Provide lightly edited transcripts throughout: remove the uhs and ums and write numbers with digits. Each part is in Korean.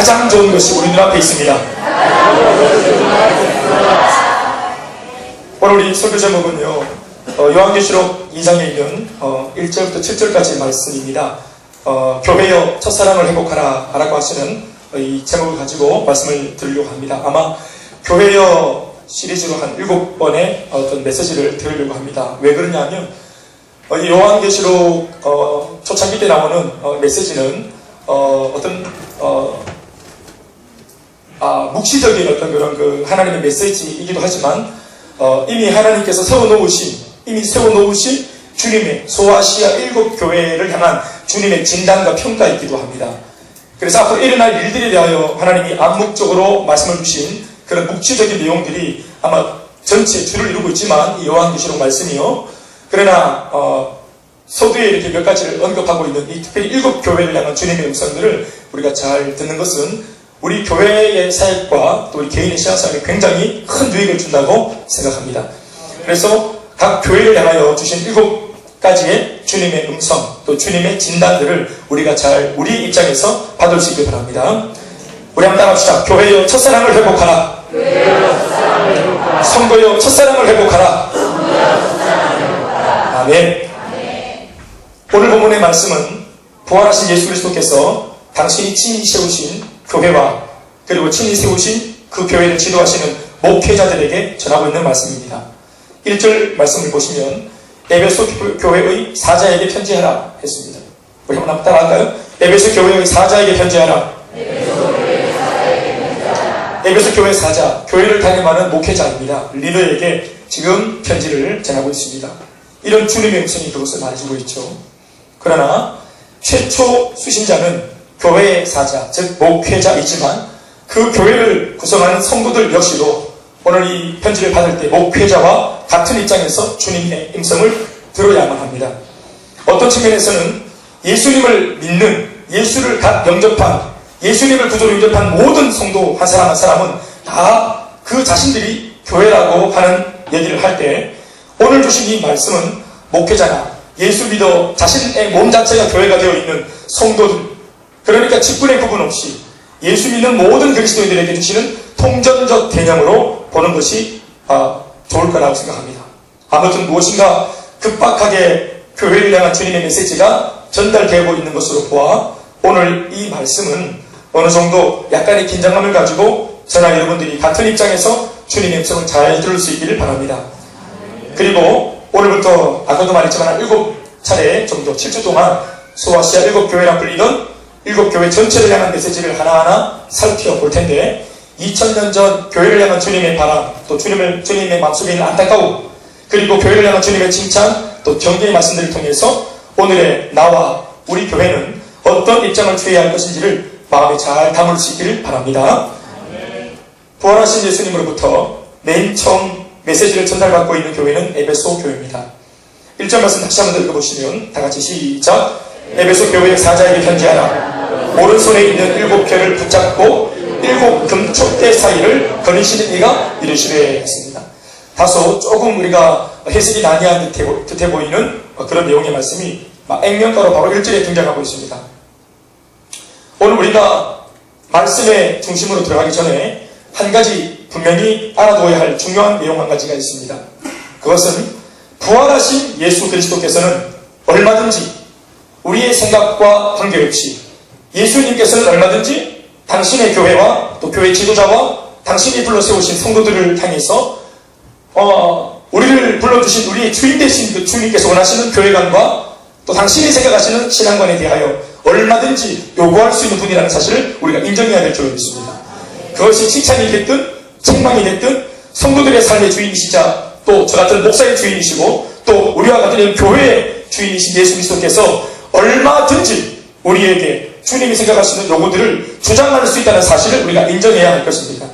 가장 좋은 것이 우리 눈앞에 있습니다. 오늘 우리 설교 제목은요, 요한계시록 2장에 있는 1절부터 7절까지 말씀입니다. 교회여 첫사랑을 회복하라 라고 하시는 이 제목을 가지고 말씀을 드리려고 합니다. 아마 교회여 시리즈로 한 7번의 어떤 메시지를 드리려고 합니다. 왜 그러냐면 이 요한계시록 초창기 때 나오는 메시지는 묵시적인 어떤 그런 그 하나님의 메시지이기도 하지만 이미 하나님께서 세워놓으신 주님의 소아시아 7교회를 향한 주님의 진단과 평가이기도 합니다. 그래서 앞으로 일어날 일들에 대하여 하나님이 암묵적으로 말씀을 주신 그런 묵시적인 내용들이 아마 전체 줄을 이루고 있지만 이 요한계시록 말씀이요. 그러나 서두에 이렇게 몇 가지를 언급하고 있는 이 특별히 7교회를 향한 주님의 음성들을 우리가 잘 듣는 것은 우리 교회의 사역과 또 우리 개인의 신앙생활에 굉장히 큰 유익을 준다고 생각합니다. 그래서 각 교회를 향하여 주신 7가지의 주님의 음성 또 주님의 진단들을 우리가 잘 우리 입장에서 받을 수 있길 바랍니다. 우리 한번 따라합시다. 교회여 첫사랑을 회복하라. 성도여 첫사랑을 회복하라. 아멘. 오늘 본문의 말씀은 부활하신 예수 그리스도께서 당신이 친히 세우신 교회와 그리고 친히 세우신 그 교회를 지도하시는 목회자들에게 전하고 있는 말씀입니다. 1절 말씀을 보시면 에베소 교회의 사자에게 편지하라 했습니다. 우리 한번 따라할까요? 에베소 교회의 사자에게 편지하라. 에베소 교회 사자, 교회를 담임하는 목회자입니다. 리더에게 지금 편지를 전하고 있습니다. 이런 주님의 음성이 그것을 말해주고 있죠. 그러나 최초 수신자는 교회의 사자, 즉 목회자이지만 그 교회를 구성하는 성도들 역시도 오늘 이 편지를 받을 때 목회자와 같은 입장에서 주님의 음성을 들어야만 합니다. 어떤 측면에서는 예수님을 믿는, 예수를 갓 영접한, 예수님을 구조로 영접한 모든 성도 한 사람 한 사람은 다 그 자신들이 교회라고 하는 얘기를 할 때 오늘 주신 이 말씀은 목회자나 예수 믿어 자신의 몸 자체가 교회가 되어 있는 성도들, 그러니까 직분의 구분 없이 예수 믿는 모든 그리스도인들에게 주시는 통전적 개념으로 보는 것이 좋을 거라고 생각합니다. 아무튼 무엇인가 급박하게 교회를 향한 주님의 메시지가 전달되고 있는 것으로 보아 오늘 이 말씀은 어느 정도 약간의 긴장감을 가지고 저나 여러분들이 같은 입장에서 주님의 음성을 잘 들을 수 있기를 바랍니다. 그리고 오늘부터 아까도 말했지만 7차례 정도 7주 동안 소아시아 7교회라 불리던 7교회 전체를 향한 메시지를 하나하나 살펴볼 텐데 2000년 전 교회를 향한 주님의 바람, 또 주님의 마음속에 있는 안타까움, 그리고 교회를 향한 주님의 칭찬, 또 경계의 말씀들을 통해서 오늘의 나와 우리 교회는 어떤 입장을 취해야 할 것인지를 마음에 잘 담을 수 있기를 바랍니다. 부활하신 예수님으로부터 맨 처음 메시지를 전달받고 있는 교회는 에베소 교회입니다. 1절 말씀 다시 한번 읽어보시면 다같이 시작. 에베소 교회의 사자에게 편지하라. 오른손에 있는 7별을 붙잡고 7 금촉대 사이를 거니시는 이가 이르시되 했습니다. 다소 조금 우리가 해석이 난해한 듯해 보이는 그런 내용의 말씀이 액면가로 바로 1절에 등장하고 있습니다. 오늘 우리가 말씀의 중심으로 들어가기 전에 한 가지 분명히 알아둬야 할 중요한 내용 한 가지가 있습니다. 그것은 부활하신 예수 그리스도께서는 얼마든지 우리의 생각과 관계없이 예수님께서는 얼마든지 당신의 교회와 또 교회 지도자와 당신이 불러 세우신 성도들을 향해서 우리를 불러주신 우리의 주인 되신 그 주님께서 원하시는 교회관과 또 당신이 생각하시는 신앙관에 대하여 얼마든지 요구할 수 있는 분이라는 사실을 우리가 인정해야 될 줄로 믿습니다. 그것이 칭찬이 됐든 책망이 됐든 성도들의 삶의 주인이시자 또 저 같은 목사의 주인이시고 또 우리와 같은 교회의 주인이신 예수 그리스도께서 얼마든지 우리에게 주님이 생각하시는 요구들을 주장할 수 있다는 사실을 우리가 인정해야 할 것입니다.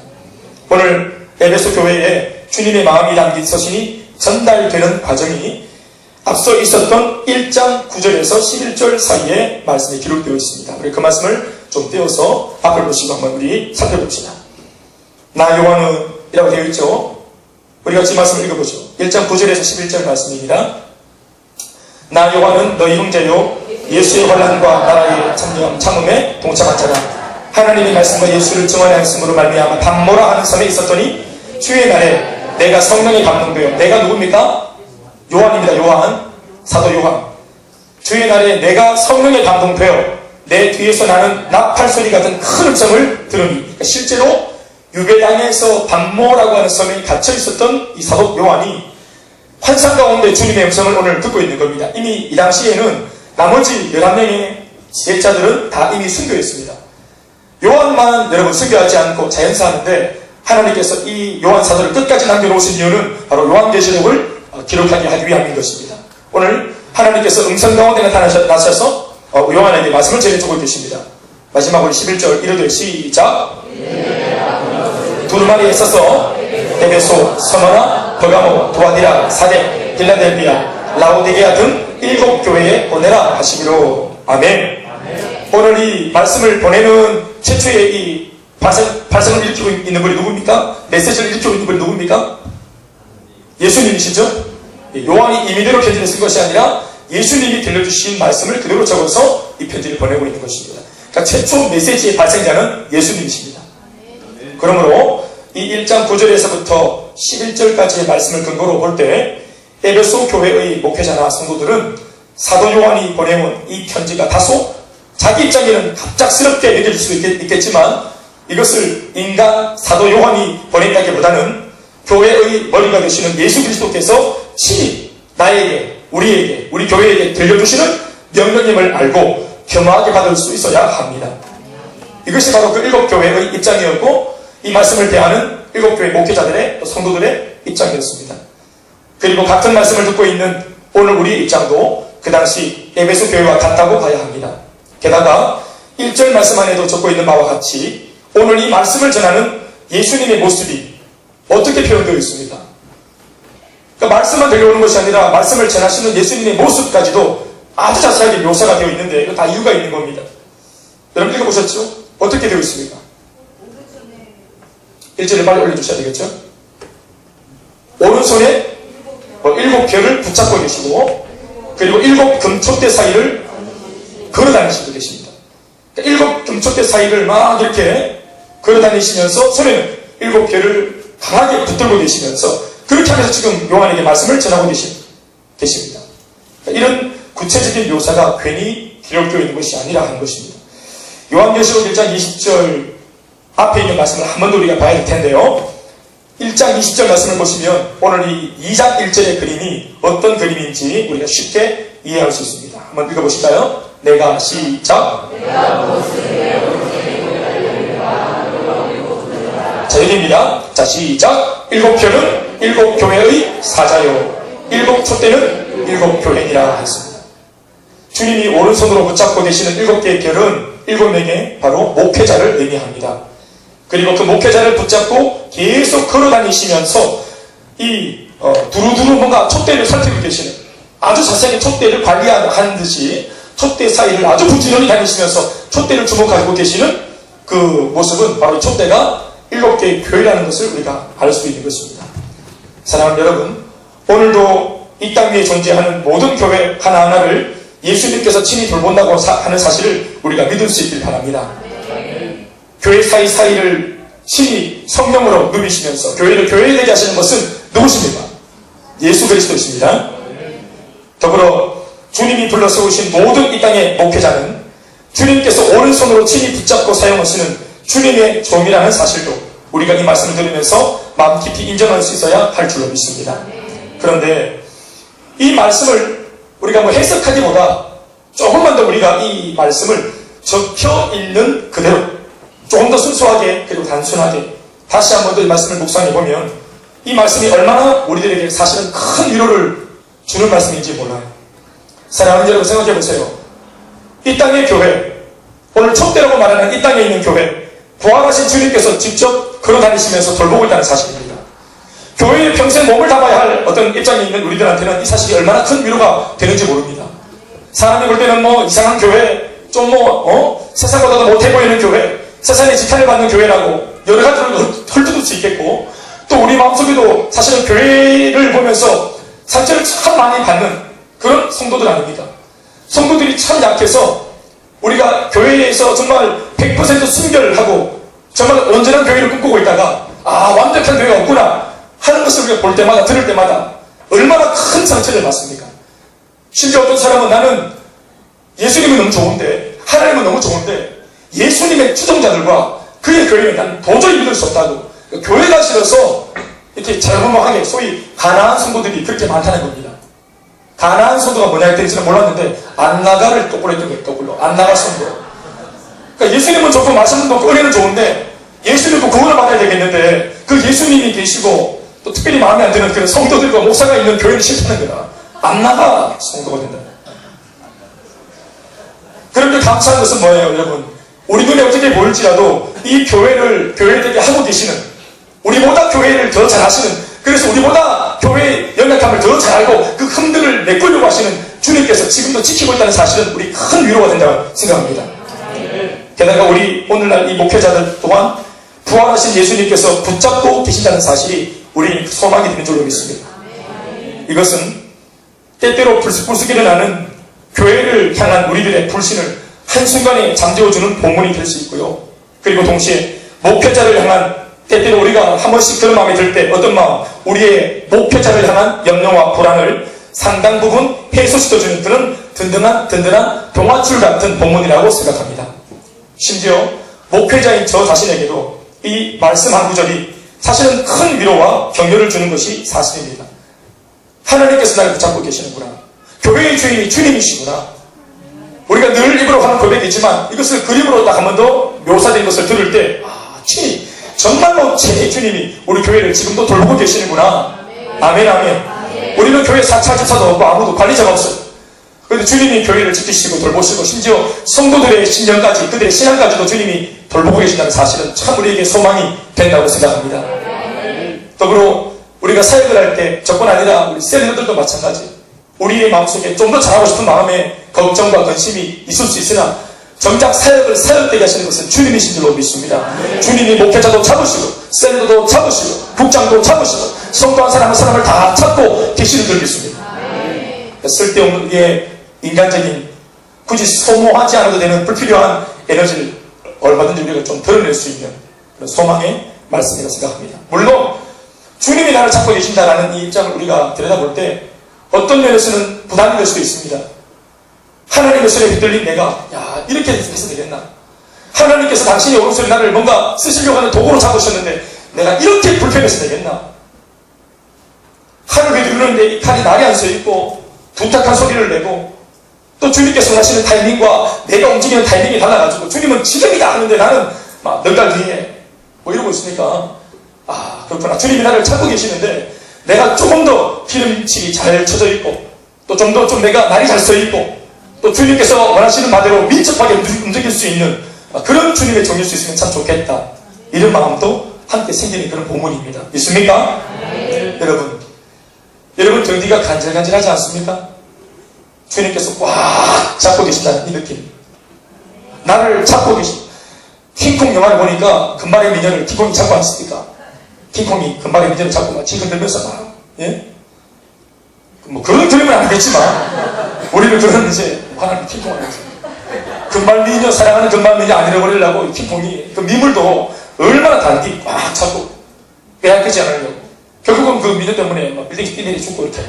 오늘 에베소 교회에 주님의 마음이 담긴 서신이 전달되는 과정이 앞서 있었던 1장 9절에서 11절 사이에 말씀이 기록되어 있습니다. 우리 그 말씀을 좀 떼어서 앞을 보시고 한번 우리 살펴봅시다. 나 요한이라고 되어 있죠. 우리가 이 말씀을 읽어보죠. 1장 9절에서 11절 말씀입니다. 나 요한은 너희 형제요 예수의 환난과 나라의 참음에 동참한 자라. 하나님의 말씀과 예수를 증언하였으므로 말미암아 담모라 하는 섬에 있었더니 주의 날에 내가 성령에 감동되어, 내가 누굽니까? 요한입니다. 요한, 사도 요한. 주의 날에 내가 성령에 감동되어 내 뒤에서 나는 나팔소리 같은 큰 음성을 들으니, 그러니까 실제로 유배당에서 담모라고 하는 섬에 갇혀 있었던 이 사도 요한이 환상 가운데 주님의 음성을 오늘 듣고 있는 겁니다. 이미 이 당시에는 나머지 11명의 제자들은 다 이미 순교했습니다. 요한만 여러분 순교하지 않고 자연사하는데, 하나님께서 이 요한 사도를 끝까지 남겨놓으신 이유는 바로 요한계시록을 기록하게 하기 위함인 것입니다. 오늘 하나님께서 음성 가운데 나타나셔서 요한에게 말씀을 전해주고 계십니다. 마지막으로 11절 이르되 시작. 두루마리에 있어서 에베소, 서머나, 버가모, 도아디라, 사데, 빌라델비아, 라오디게아 등 7 교회에 보내라 하시기로. 아멘. 오늘 이 말씀을 보내는 최초의 이 발성을 일으키고 있는 분이 누굽니까? 메시지를 일으키고 있는 분이 누굽니까? 예수님이시죠? 요한이 임의대로 편지를 쓴 것이 아니라 예수님이 들려주신 말씀을 그대로 적어서 이 편지를 보내고 있는 것입니다. 그러니까 최초 메시지의 발생자는 예수님이십니다. 그러므로 이 1장 9절에서부터 11절까지의 말씀을 근거로 볼 때 에베소 교회의 목회자나 성도들은 사도 요한이 보내온 이 편지가 다소 자기 입장에는 갑작스럽게 여겨질 수 있겠지만, 이것을 인간 사도 요한이 보냈다기보다는 교회의 머리가 되시는 예수 그리스도께서 친히 나에게, 우리에게, 우리 교회에게 들려주시는 명령임을 알고 겸허하게 받을 수 있어야 합니다. 이것이 바로 그 7 교회의 입장이었고, 이 말씀을 대하는 7 교회 목회자들의, 성도들의 입장이었습니다. 그리고 같은 말씀을 듣고 있는 오늘 우리의 입장도 그 당시 에베소 교회와 같다고 봐야 합니다. 게다가 1절 말씀 안에도 적고 있는 바와 같이 오늘 이 말씀을 전하는 예수님의 모습이 어떻게 표현되어 있습니까? 그러니까 말씀만 들려오는 것이 아니라 말씀을 전하시는 예수님의 모습까지도 아주 자세하게 묘사가 되어 있는데, 이거 다 이유가 있는 겁니다. 여러분 읽어보셨죠? 어떻게 되어 있습니까? 1절을 빨리 올려주셔야 되겠죠? 오른손에 7 별을 붙잡고 계시고, 그리고 7 금촛대 사이를 걸어다니시고 계십니다. 그러니까 7 금촛대 사이를 막 이렇게 걸어다니시면서 손에는 7 별을 강하게 붙들고 계시면서 그렇게 하면서 지금 요한에게 말씀을 전하고 계십니다. 그러니까 이런 구체적인 묘사가 괜히 기록되어 있는 것이 아니라 하는 것입니다. 요한계시록 1장 20절 앞에 있는 말씀을 한 번 더 우리가 봐야 될 텐데요. 1장 20절 말씀을 보시면 오늘 이 2장 1절의 그림이 어떤 그림인지 우리가 쉽게 이해할 수 있습니다. 한번 읽어보실까요? 내가 시작. 자, 여기입니다. 자, 시작. 7 별은 7 교회의 사자요, 7 촛대는 7 교회니라 했습니다. 주님이 오른손으로 붙잡고 계시는 7개의 별은 7명의 바로 목회자를 의미합니다. 그리고 그 목회자를 붙잡고 계속 걸어다니시면서 이 두루두루 뭔가 촛대를 살피고 계시는, 아주 자세하게 촛대를 관리하는 듯이 촛대 사이를 아주 부지런히 다니시면서 촛대를 주목하고 계시는 그 모습은 바로 촛대가 7개의 교회라는 것을 우리가 알 수 있는 것입니다. 사랑하는 여러분, 오늘도 이 땅 위에 존재하는 모든 교회 하나하나를 예수님께서 친히 돌본다고 하는 사실을 우리가 믿을 수 있길 바랍니다. 교회 사이사이를 친히 성령으로 누비시면서 교회를 교회되게 하시는 것은 누구십니까? 예수 그리스도이십니다. 더불어 주님이 불러 세우신 모든 이 땅의 목회자는 주님께서 오른손으로 친히 붙잡고 사용하시는 주님의 종이라는 사실도 우리가 이 말씀을 들으면서 마음 깊이 인정할 수 있어야 할 줄로 믿습니다. 그런데 이 말씀을 우리가 뭐 해석하기보다 조금만 더 우리가 이 말씀을 적혀 있는 그대로 조금 더 순수하게 그리고 단순하게 다시 한 번 더 이 말씀을 묵상해 보면 이 말씀이 얼마나 우리들에게 사실은 큰 위로를 주는 말씀인지 몰라요. 사랑하는 여러분, 생각해 보세요. 이 땅의 교회, 오늘 촛대라고 말하는 이 땅에 있는 교회, 부활하신 주님께서 직접 걸어다니시면서 돌보고 있다는 사실입니다. 교회에 평생 몸을 담아야 할 어떤 입장에 있는 우리들한테는 이 사실이 얼마나 큰 위로가 되는지 모릅니다. 사람이 볼 때는 뭐 이상한 교회, 좀 세상보다도 못해 보이는 교회, 세상에 지탄을 받는 교회라고 여러 가지로 헐뜯을 수 있겠고, 또 우리 마음속에도 사실은 교회를 보면서 상처를 참 많이 받는 그런 성도들 아닙니다. 성도들이 참 약해서 우리가 교회에서 정말 100% 순결하고 정말 온전한 교회를 꿈꾸고 있다가 완벽한 교회가 없구나 하는 것을 우리가 볼 때마다 들을 때마다 얼마나 큰 상처를 받습니까? 심지어 어떤 사람은 나는 예수님이 너무 좋은데 하나님은 너무 좋은데 예수님의 추종자들과 그의 교회는 난 도저히 믿을 수 없다고 교회가 싫어서 이렇게 잘못하게 소위 가나안 성도들이 그렇게 많다는 겁니다. 가나안 성도가 뭐냐 했더니 저는 몰랐는데 안나가를 똑바로 했던 거예요. 똑바로 안나가 성도. 그러니까 예수님은 좋고 맛있는 거 은혜는 좋은데 예수님도 구원을 받아야 되겠는데 그 예수님이 계시고 또 특별히 마음에 안 드는 그런 성도들과 목사가 있는 교회는 싫다는 거야. 안나가 성도가 된다. 그런데 감사한 것은 뭐예요, 여러분? 우리 눈에 어떻게 보일지라도 이 교회를 교회되게 하고 계시는, 우리보다 교회를 더 잘하시는, 그래서 우리보다 교회의 연약함을 더 잘 알고 그 흠들을 메꾸려고 하시는 주님께서 지금도 지키고 있다는 사실은 우리 큰 위로가 된다고 생각합니다. 게다가 우리 오늘날 이 목회자들 또한 부활하신 예수님께서 붙잡고 계신다는 사실이 우리 소망이 되는 줄로 믿습니다. 이것은 때때로 불쑥불쑥 일어나는 교회를 향한 우리들의 불신을 한순간에 잠재워주는 본문이 될 수 있고요. 그리고 동시에 목회자를 향한 때때로 우리가 한 번씩 그런 마음이 들 때 어떤 마음, 우리의 목회자를 향한 염려와 불안을 상당 부분 해소시켜주는 그런 든든한 동화줄 같은 본문이라고 생각합니다. 심지어 목회자인 저 자신에게도 이 말씀 한 구절이 사실은 큰 위로와 격려를 주는 것이 사실입니다. 하나님께서 나를 붙잡고 계시는구나. 교회의 주인이 주님이시구나. 우리가 늘 입으로 하는 고백이지만 이것을 그림으로 딱 한 번 더 묘사된 것을 들을 때 주님, 정말로 제 주님이 우리 교회를 지금도 돌보고 계시는구나. 아멘, 아멘. 우리는 교회 사찰집사도 없고 아무도 관리자가 없어요. 그런데 주님이 교회를 지키시고 돌보시고 심지어 성도들의 신령까지 그들의 신앙까지도 주님이 돌보고 계신다는 사실은 참 우리에게 소망이 된다고 생각합니다. 더불어 우리가 사역을 할 때 저뿐 아니라 우리 셀러들도 마찬가지. 우리의 마음속에 좀 더 잘하고 싶은 마음에 걱정과 근심이 있을 수 있으나 정작 사역을 사역되게 하시는 것은 주님이신 줄로 믿습니다. 주님이 목회자도 잡으시고 셀러도 잡으시고 국장도 잡으시고 성도 한 사람 한 사람을 다 찾고 계시는 줄 믿습니다. 쓸데없는 게 인간적인 굳이 소모하지 않아도 되는 불필요한 에너지를 얼마든지 우리가 좀 드러낼 수 있는 그런 소망의 말씀이라고 생각합니다. 물론 주님이 나를 찾고 계신다라는 이 입장을 우리가 들여다볼 때 어떤 면에서는 부담이 될 수도 있습니다. 하나님의 손에 붙들린 내가 이렇게 해서 되겠나? 하나님께서 당신이 오른손에 나를 뭔가 쓰시려고 하는 도구로 잡으셨는데 내가 이렇게 불편해서 되겠나? 칼을 휘두르는데 이 칼이 날이 안 서있고 두탁한 소리를 내고 또 주님께서 하시는 타이밍과 내가 움직이는 타이밍이 달라가지고 주님은 지금이다 하는데 나는 막 넉 달 뒤에 뭐 이러고 있으니까 그렇구나. 주님이 나를 찾고 계시는데 내가 조금 더 기름칠이 잘 쳐져 있고 또 좀 더 내가 날이 잘 서 있고 또 주님께서 원하시는 바대로 민첩하게 움직일 수 있는 그런 주님의 종일 수 있으면 참 좋겠다. 이런 마음도 함께 생기는 그런 본문입니다. 있습니까? 네. 여러분 등뒤가 간질간질하지 않습니까? 주님께서 꽉 잡고 계신다는 이 느낌. 나를 잡고 계신. 킹콩 영화를 보니까 금발의 미녀를 킹콩이 잡고 왔습니까? 킹콩이 금발의 미녀를 잡고 막 지금 들면서 막 뭐 그런 그림은 아니겠지만 우리는 그런 이제 하나님 킹콩을 하죠. 금발 미녀 사랑하는 금발 미녀 안 잃어버리려고 킹콩이 그 미물도 얼마나 단디 꽉 잡고 빼앗기지 않으려고 결국은 그 미녀 때문에 막 빌딩 뛰내리 죽고 이렇게.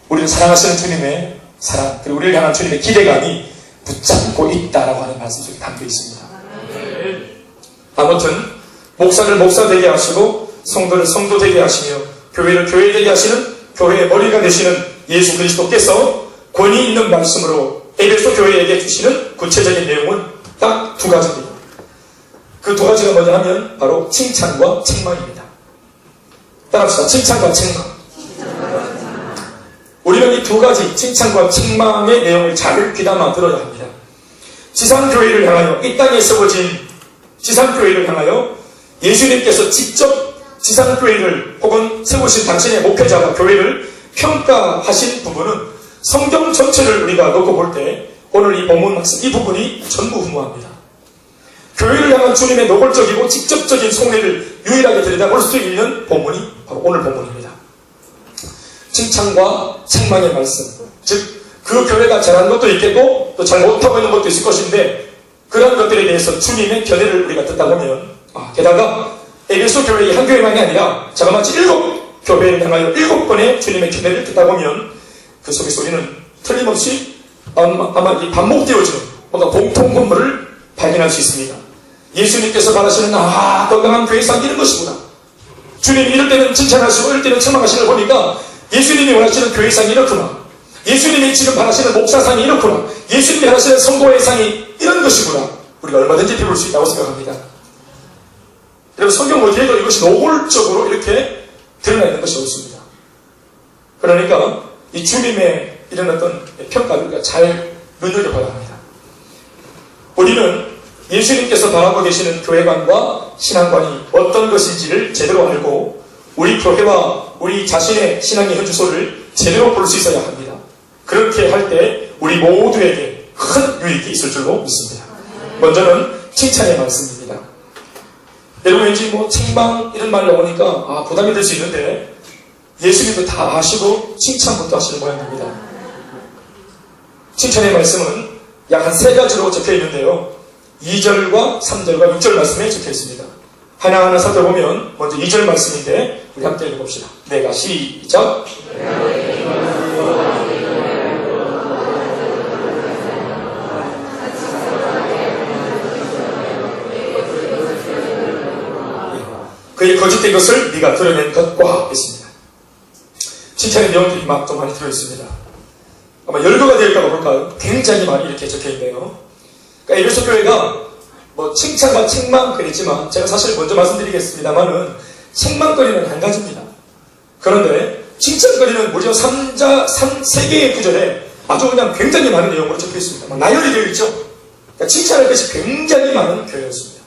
우리를 사랑하시는 주님의 사랑 그리고 우리를 향한 주님의 기대감이 붙잡고 있다라고 하는 말씀 속에 담겨 있습니다. 아무튼 목사를 목사 되게 하시고 성도를 성도 되게 하시며 교회를 교회 되게 하시는 교회의 머리가 되시는 예수 그리스도께서 권위 있는 말씀으로 에베소 교회에게 주시는 구체적인 내용은 딱 두 가지입니다. 그 두 가지가 뭐냐 하면 바로 칭찬과 책망입니다. 따라합시다. 칭찬과 책망. 우리는 이 두 가지 칭찬과 책망의 내용을 잘 귀담아 들어야 합니다. 지상교회를 향하여 이 땅에 세워진 지상교회를 향하여 예수님께서 직접 지상교회를 혹은 세우신 당신의 목회자와 교회를 평가하신 부분은 성경 전체를 우리가 놓고 볼 때 오늘 이 본문 학습 이 부분이 전무후무합니다. 교회를 향한 주님의 노골적이고 직접적인 속내를 유일하게 들여다볼 수 있는 본문이 바로 오늘 본문입니다. 칭찬과 책망의 말씀, 즉 그 교회가 잘하는 것도 있겠고 또 잘 못하고 있는 것도 있을 것인데 그런 것들에 대해서 주님의 견해를 우리가 듣다 보면, 게다가 에베소 교회의 한 교회만이 아니라 자그마치 7교회를 향하여 7번의 주님의 견해를 듣다 보면 그 속에서 우리는 틀림없이 아마 이 반복되어지는 뭔가 공통 건물을 발견할 수 있습니다. 예수님께서 바라시는 건강한 교회상 이런 것이구나. 주님이 이럴 때는 칭찬하시고 이럴 때는 책망하시는 걸 보니까 예수님이 원하시는 교회상이 이렇구나. 예수님이 지금 바라시는 목사상이 이렇구나. 예수님이 바라시는 성도의 상이 이런 것이구나. 우리가 얼마든지 배울 수 있다고 생각합니다. 여러분, 성경 어디에도 이것이 노골적으로 이렇게 드러나 있는 것이 없습니다. 그러니까 이 주님의 이런 어떤 평가를 우리가 잘 눈여겨봐야 합니다. 우리는 예수님께서 바라고 계시는 교회관과 신앙관이 어떤 것인지를 제대로 알고 우리 교회와 우리 자신의 신앙의 현주소를 제대로 볼 수 있어야 합니다. 그렇게 할 때 우리 모두에게 큰 유익이 있을 줄로 믿습니다. 먼저는 칭찬의 말씀입니다. 여러분, 왠지 책망 이런 말 나오니까 부담이 될 수 있는데 예수님도 다 아시고 칭찬부터 하시는 모양입니다. 칭찬의 말씀은 약 한 3가지로 적혀 있는데요. 2절과 3절과 6절 말씀에 적혀 있습니다. 하나하나 살펴보면 먼저 2절 말씀인데 우리 함께 읽어봅시다. 내가 시작. 그의 거짓된 것을 네가 드러낸 것과 있습니다. 칭찬의 내용들이 막 좀 많이 들어있습니다. 아마 열거가 될까 볼까요? 굉장히 많이 이렇게 적혀있네요. 그러니까 에베소 교회가 칭찬과 책망 그랬지만 제가 사실 먼저 말씀드리겠습니다만은 책망거리는 한 가지입니다. 그런데 칭찬거리는 무려 3개의 구절에 아주 그냥 굉장히 많은 내용으로 적혀있습니다. 나열이 되어 있죠. 그러니까 칭찬할 것이 굉장히 많은 교회였습니다.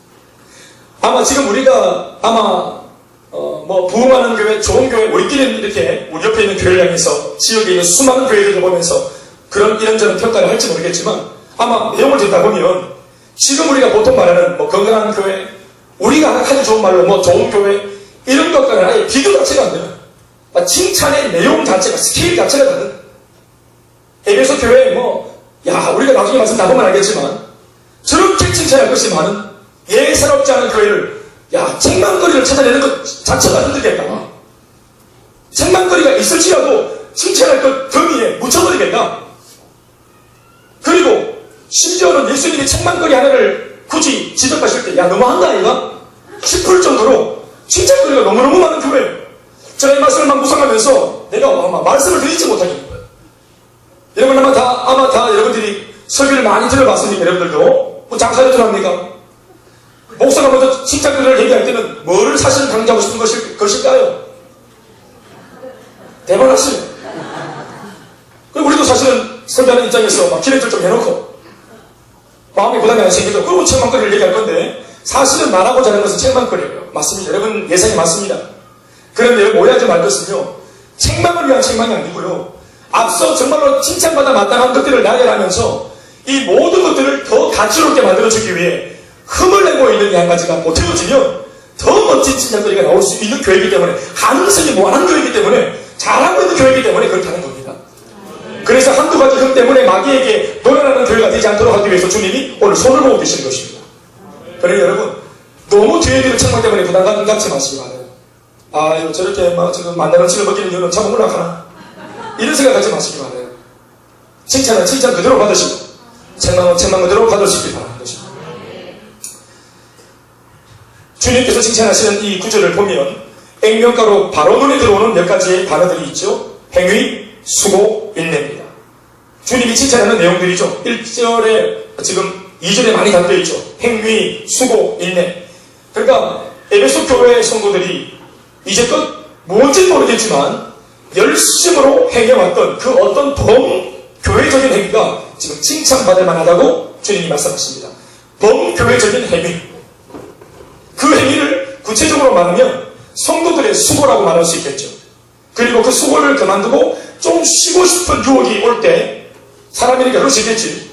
아마 지금 우리가 부흥하는 교회, 좋은 교회, 우리끼리는 이렇게 우리 옆에 있는 교회를 향해서 지역에 있는 수많은 교회들을 보면서 그런 이런저런 평가를 할지 모르겠지만 아마 내용을 듣다 보면 지금 우리가 보통 말하는 건강한 교회, 우리가 하기 좋은 말로 좋은 교회 이런 것과는 아예 비교 자체가 안 돼요. 칭찬의 내용 자체가 스케일 자체가 다른. 에베소 교회 우리가 나중에 말씀 다 보면 알겠지만 저렇게 칭찬할 것이 많은 예사롭지 않은 교회를 책망거리를 찾아내는 것 자체가 힘들겠다. 책망거리가 있을지라도 칭찬할 것 더미에 묻혀버리겠다. 그리고 심지어는 예수님이 책망거리 하나를 굳이 지적하실 때 너무한가 아이가? 싶을 정도로 칭찬거리가 너무너무 많은 교회예요. 제가 이 말씀을 막 묵상하면서 내가 말씀을 드리지 못하겠는 거예요. 여러분 아마 다 여러분들이 설교를 많이 들어봤으니까 여러분들도 장사를 들어갑니까? 목사가 먼저 칭찬거리를 얘기할 때는 뭐를 사실 강조하고 싶은 것일까요? 대단하시네. 우리도 사실은 설교하는 입장에서 기획을 좀 해놓고 마음에 부담이 안 생기도록 그리고 책망거리를 얘기할 건데 사실은 말하고자 하는 것은 책망거리예요. 맞습니다. 여러분 예상이 맞습니다. 그런데 오해하지 말 것은요. 책망을 위한 책망이 아니고요. 앞서 정말로 칭찬받아 마땅한 것들을 나열하면서 이 모든 것들을 더 가치롭게 만들어주기 위해 흠을 내고 있는 한 가지가 보태어지면 더 멋진 칭찬거리가 나올 수 있는 교회이기 때문에 가능성이 무한한 교회이기 때문에 잘하고 있는 교회이기 때문에 그렇게 하는 겁니다. 그래서 한두 가지 흠 때문에 마귀에게 노련하는 교회가 되지 않도록 하기 위해서 주님이 오늘 손을 보고 계시는 것입니다. 그러니 여러분 너무 뒤에 책망 때문에 부담감 갖지 마시기 바라요. 저렇게 지금 만나는 치를 먹이는 이유는 참 올라가나 이런 생각하지 마시기 바라요. 칭찬은 칭찬 그대로 받으시고 책망은 책망 그대로 받으시기 바랍니다. 주님께서 칭찬하시는 이 구절을 보면 액면가로 바로 눈에 들어오는 몇 가지의 단어들이 있죠. 행위, 수고, 인내입니다. 주님이 칭찬하는 내용들이죠. 1절에 지금 2절에 많이 담겨 있죠. 행위, 수고, 인내. 그러니까 에베소 교회 성도들이 이제껏 뭔지는 모르겠지만 열심으로 행해왔던 그 어떤 범교회적인 행위가 지금 칭찬받을 만하다고 주님이 말씀하십니다. 범교회적인 행위. 그 행위를 구체적으로 말하면 성도들의 수고라고 말할 수 있겠죠. 그리고 그 수고를 그만두고 좀 쉬고 싶은 유혹이 올 때 사람이니까 그럴 수 있겠지.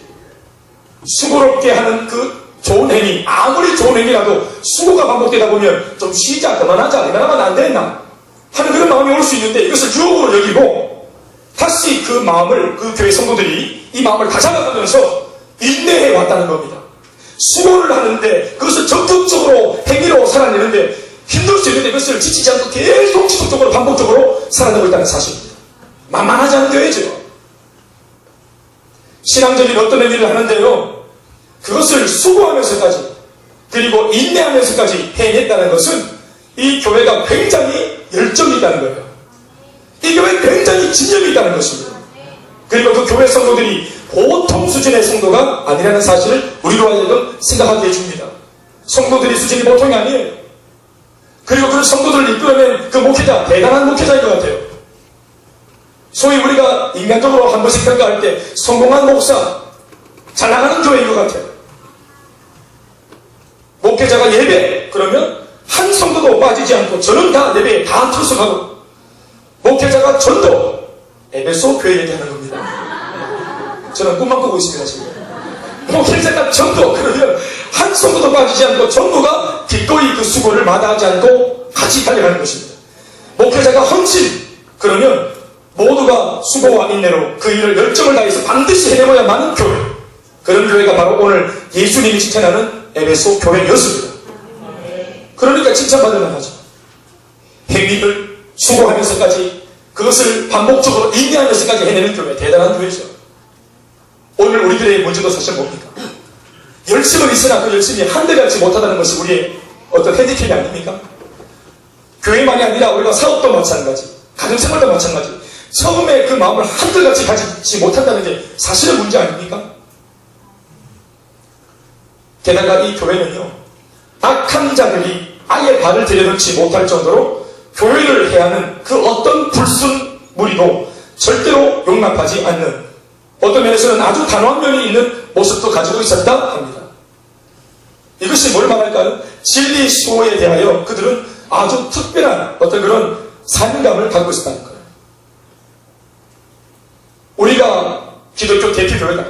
수고롭게 하는 그 좋은 행위, 아무리 좋은 행위라도 수고가 반복되다 보면 좀 쉬자, 그만하자, 이만하면 안 되나 하는 그런 마음이 올 수 있는데 이것을 유혹으로 여기고 다시 그 마음을 그 교회 성도들이 이 마음을 다잡아가면서 인내해 왔다는 겁니다. 수고를 하는데 그것을 적극적으로 행위로 살아내는데 힘들 수 있는데 그것을 지치지 않고 계속 지속적으로 반복적으로 살아내고 있다는 사실입니다. 만만하지 않은 교회죠. 신앙적인 어떤 의미를 하는데요, 그것을 수고하면서까지 그리고 인내하면서까지 해냈다는 것은 이 교회가 굉장히 열정이 있다는 거예요. 이 교회에 굉장히 진념이 있다는 것입니다. 그리고 그 교회 성도들이 보통 수준의 성도가 아니라는 사실을 우리로 하여금 생각하게 해줍니다. 성도들의 수준이 보통이 아니에요. 그리고 그 성도들을 이끌어낸 그 목회자, 대단한 목회자인 것 같아요. 소위 우리가 인간적으로 한 번씩 평가할 때 성공한 목사, 잘 나가는 교회인 것 같아요. 목회자가 예배, 그러면 한 성도도 빠지지 않고 저는 다 예배에 다 출석하고, 목회자가 전도, 에베소 교회 얘기하는 겁니다. 저는 꿈만 꾸고 있습니다, 지금. 목회자가 전도, 그러면 한 성도도 빠지지 않고 전도가 기꺼이 그 수고를 마다하지 않고 같이 달려가는 것입니다. 목회자가 헌신, 그러면 모두가 수고와 인내로 그 일을 열정을 다해서 반드시 해내고야만 교회, 그런 교회가 바로 오늘 예수님이 칭찬하는 에베소 교회였습니다. 그러니까 칭찬받을 만하죠. 행위를 수고하면서까지 그것을 반복적으로 인내하면서까지 해내는 교회, 대단한 교회죠. 오늘 우리들의 문제도 사실 뭡니까? 열심은 있으나 그 열심이 한결같이 못하다는 것이 우리의 어떤 핸디캡이 아닙니까? 교회만이 아니라 우리가 사업도 마찬가지, 가정생활도 마찬가지, 처음에 그 마음을 한결같이 가지지 못한다는 게 사실은 문제 아닙니까? 게다가 이 교회는요, 악한 자들이 아예 발을 들여놓지 못할 정도로 교회를 해하는 그 어떤 불순 무리도 절대로 용납하지 않는, 어떤 면에서는 아주 단호한 면이 있는 모습도 가지고 있었다 합니다. 이것이 뭘 말할까요? 진리 수호에 대하여 그들은 아주 특별한 어떤 그런 사명감을 갖고 있었다는 거예요. 우리가 기독교 대표 교회다,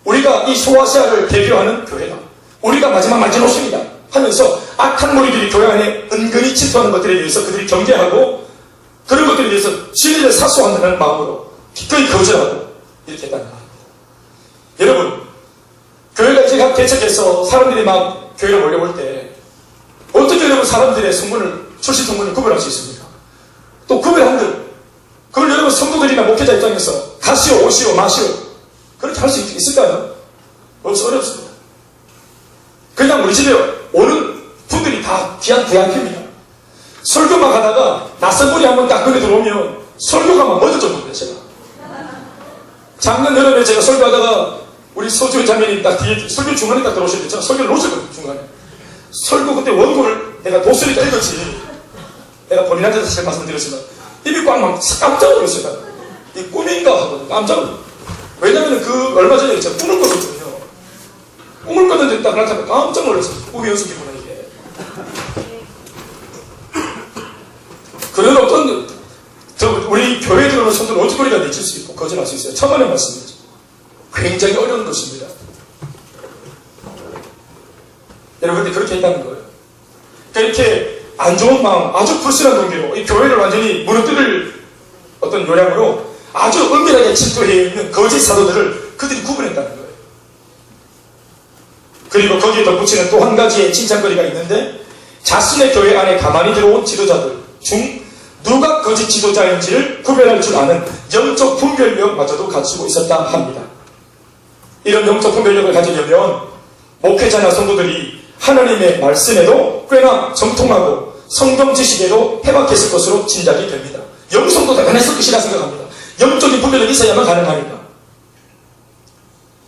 우리가 이 소아시아를 대표하는 교회다, 우리가 마지막 마지노선이다 하면서 악한 무리들이 교회 안에 은근히 침투하는 것들에 대해서 그들이 경계하고 그런 것들에 대해서 진리를 사수한다는 마음으로 기꺼이 거절하고 이렇게 했다는 거예요. 여러분, 교회가 이제 각 개척해서 사람들이 막 교회로 몰려올 때 어떻게 여러분 사람들의 성분을, 출신 성분을 구별할 수 있습니까? 또 구별한들, 그걸 여러분 성도들이나 목회자 입장에서 가시오, 오시오, 마시오 그렇게 할 수 있을까요? 어렵습니다. 그냥 우리 집에 오는 분들이 다 귀한 VIP입니다. 설교만 하다가 낯선 분이 한번 딱 눈에 들어오면 설교가 막 멎을 정도입니다. 제가 작년 여름에 제가 설교하다가 우리 서주 자매님 딱 뒤에 설교 중간에 딱 들어오셨는데 제가 설교를 놓쳤거든요. 중간에 설교 그때 원고를 내가 독수리 읽었지, 내가 본인한테도 사실 말씀드렸지만 입이 꽉 막 깜짝 놀랐어요. 이 꿈인가 하고 깜짝 놀랐어요. 왜냐면 그 얼마 전에 제가 꿈을 꿨었거든요. 꿈을 꿨는데 딱 나타나서 깜짝 놀랐어요. 꿈의 연습이구나 이게. 그런 어떤 우리 교회에 들어오는 성도는 어떻게 우리가 내칠 수 있고 거절할 수 있어요? 천만의 말씀이죠. 굉장히 어려운 것입니다. 여러분들 그렇게 했다는 거예요. 그러니까 이렇게 안 좋은 마음, 아주 불순한 동기로 이 교회를 완전히 무너뜨릴 어떤 요량으로 아주 은밀하게 침투해 있는 거짓 사도들을 그들이 구분했다는 거예요. 그리고 거기에 덧붙이는 또 한 가지의 칭찬거리가 있는데, 자신의 교회 안에 가만히 들어온 지도자들 중 누가 거짓 지도자인지를 구별할 줄 아는 영적 분별력마저도 가지고 있었다 합니다. 이런 영적 분별력을 가지려면 목회자나 성도들이 하나님의 말씀에도 꽤나 정통하고 성경 지식에도 해박했을 것으로 짐작이 됩니다. 영성도 대단했을 것이라 생각합니다. 영적인 분별력이 있어야만 가능하니까.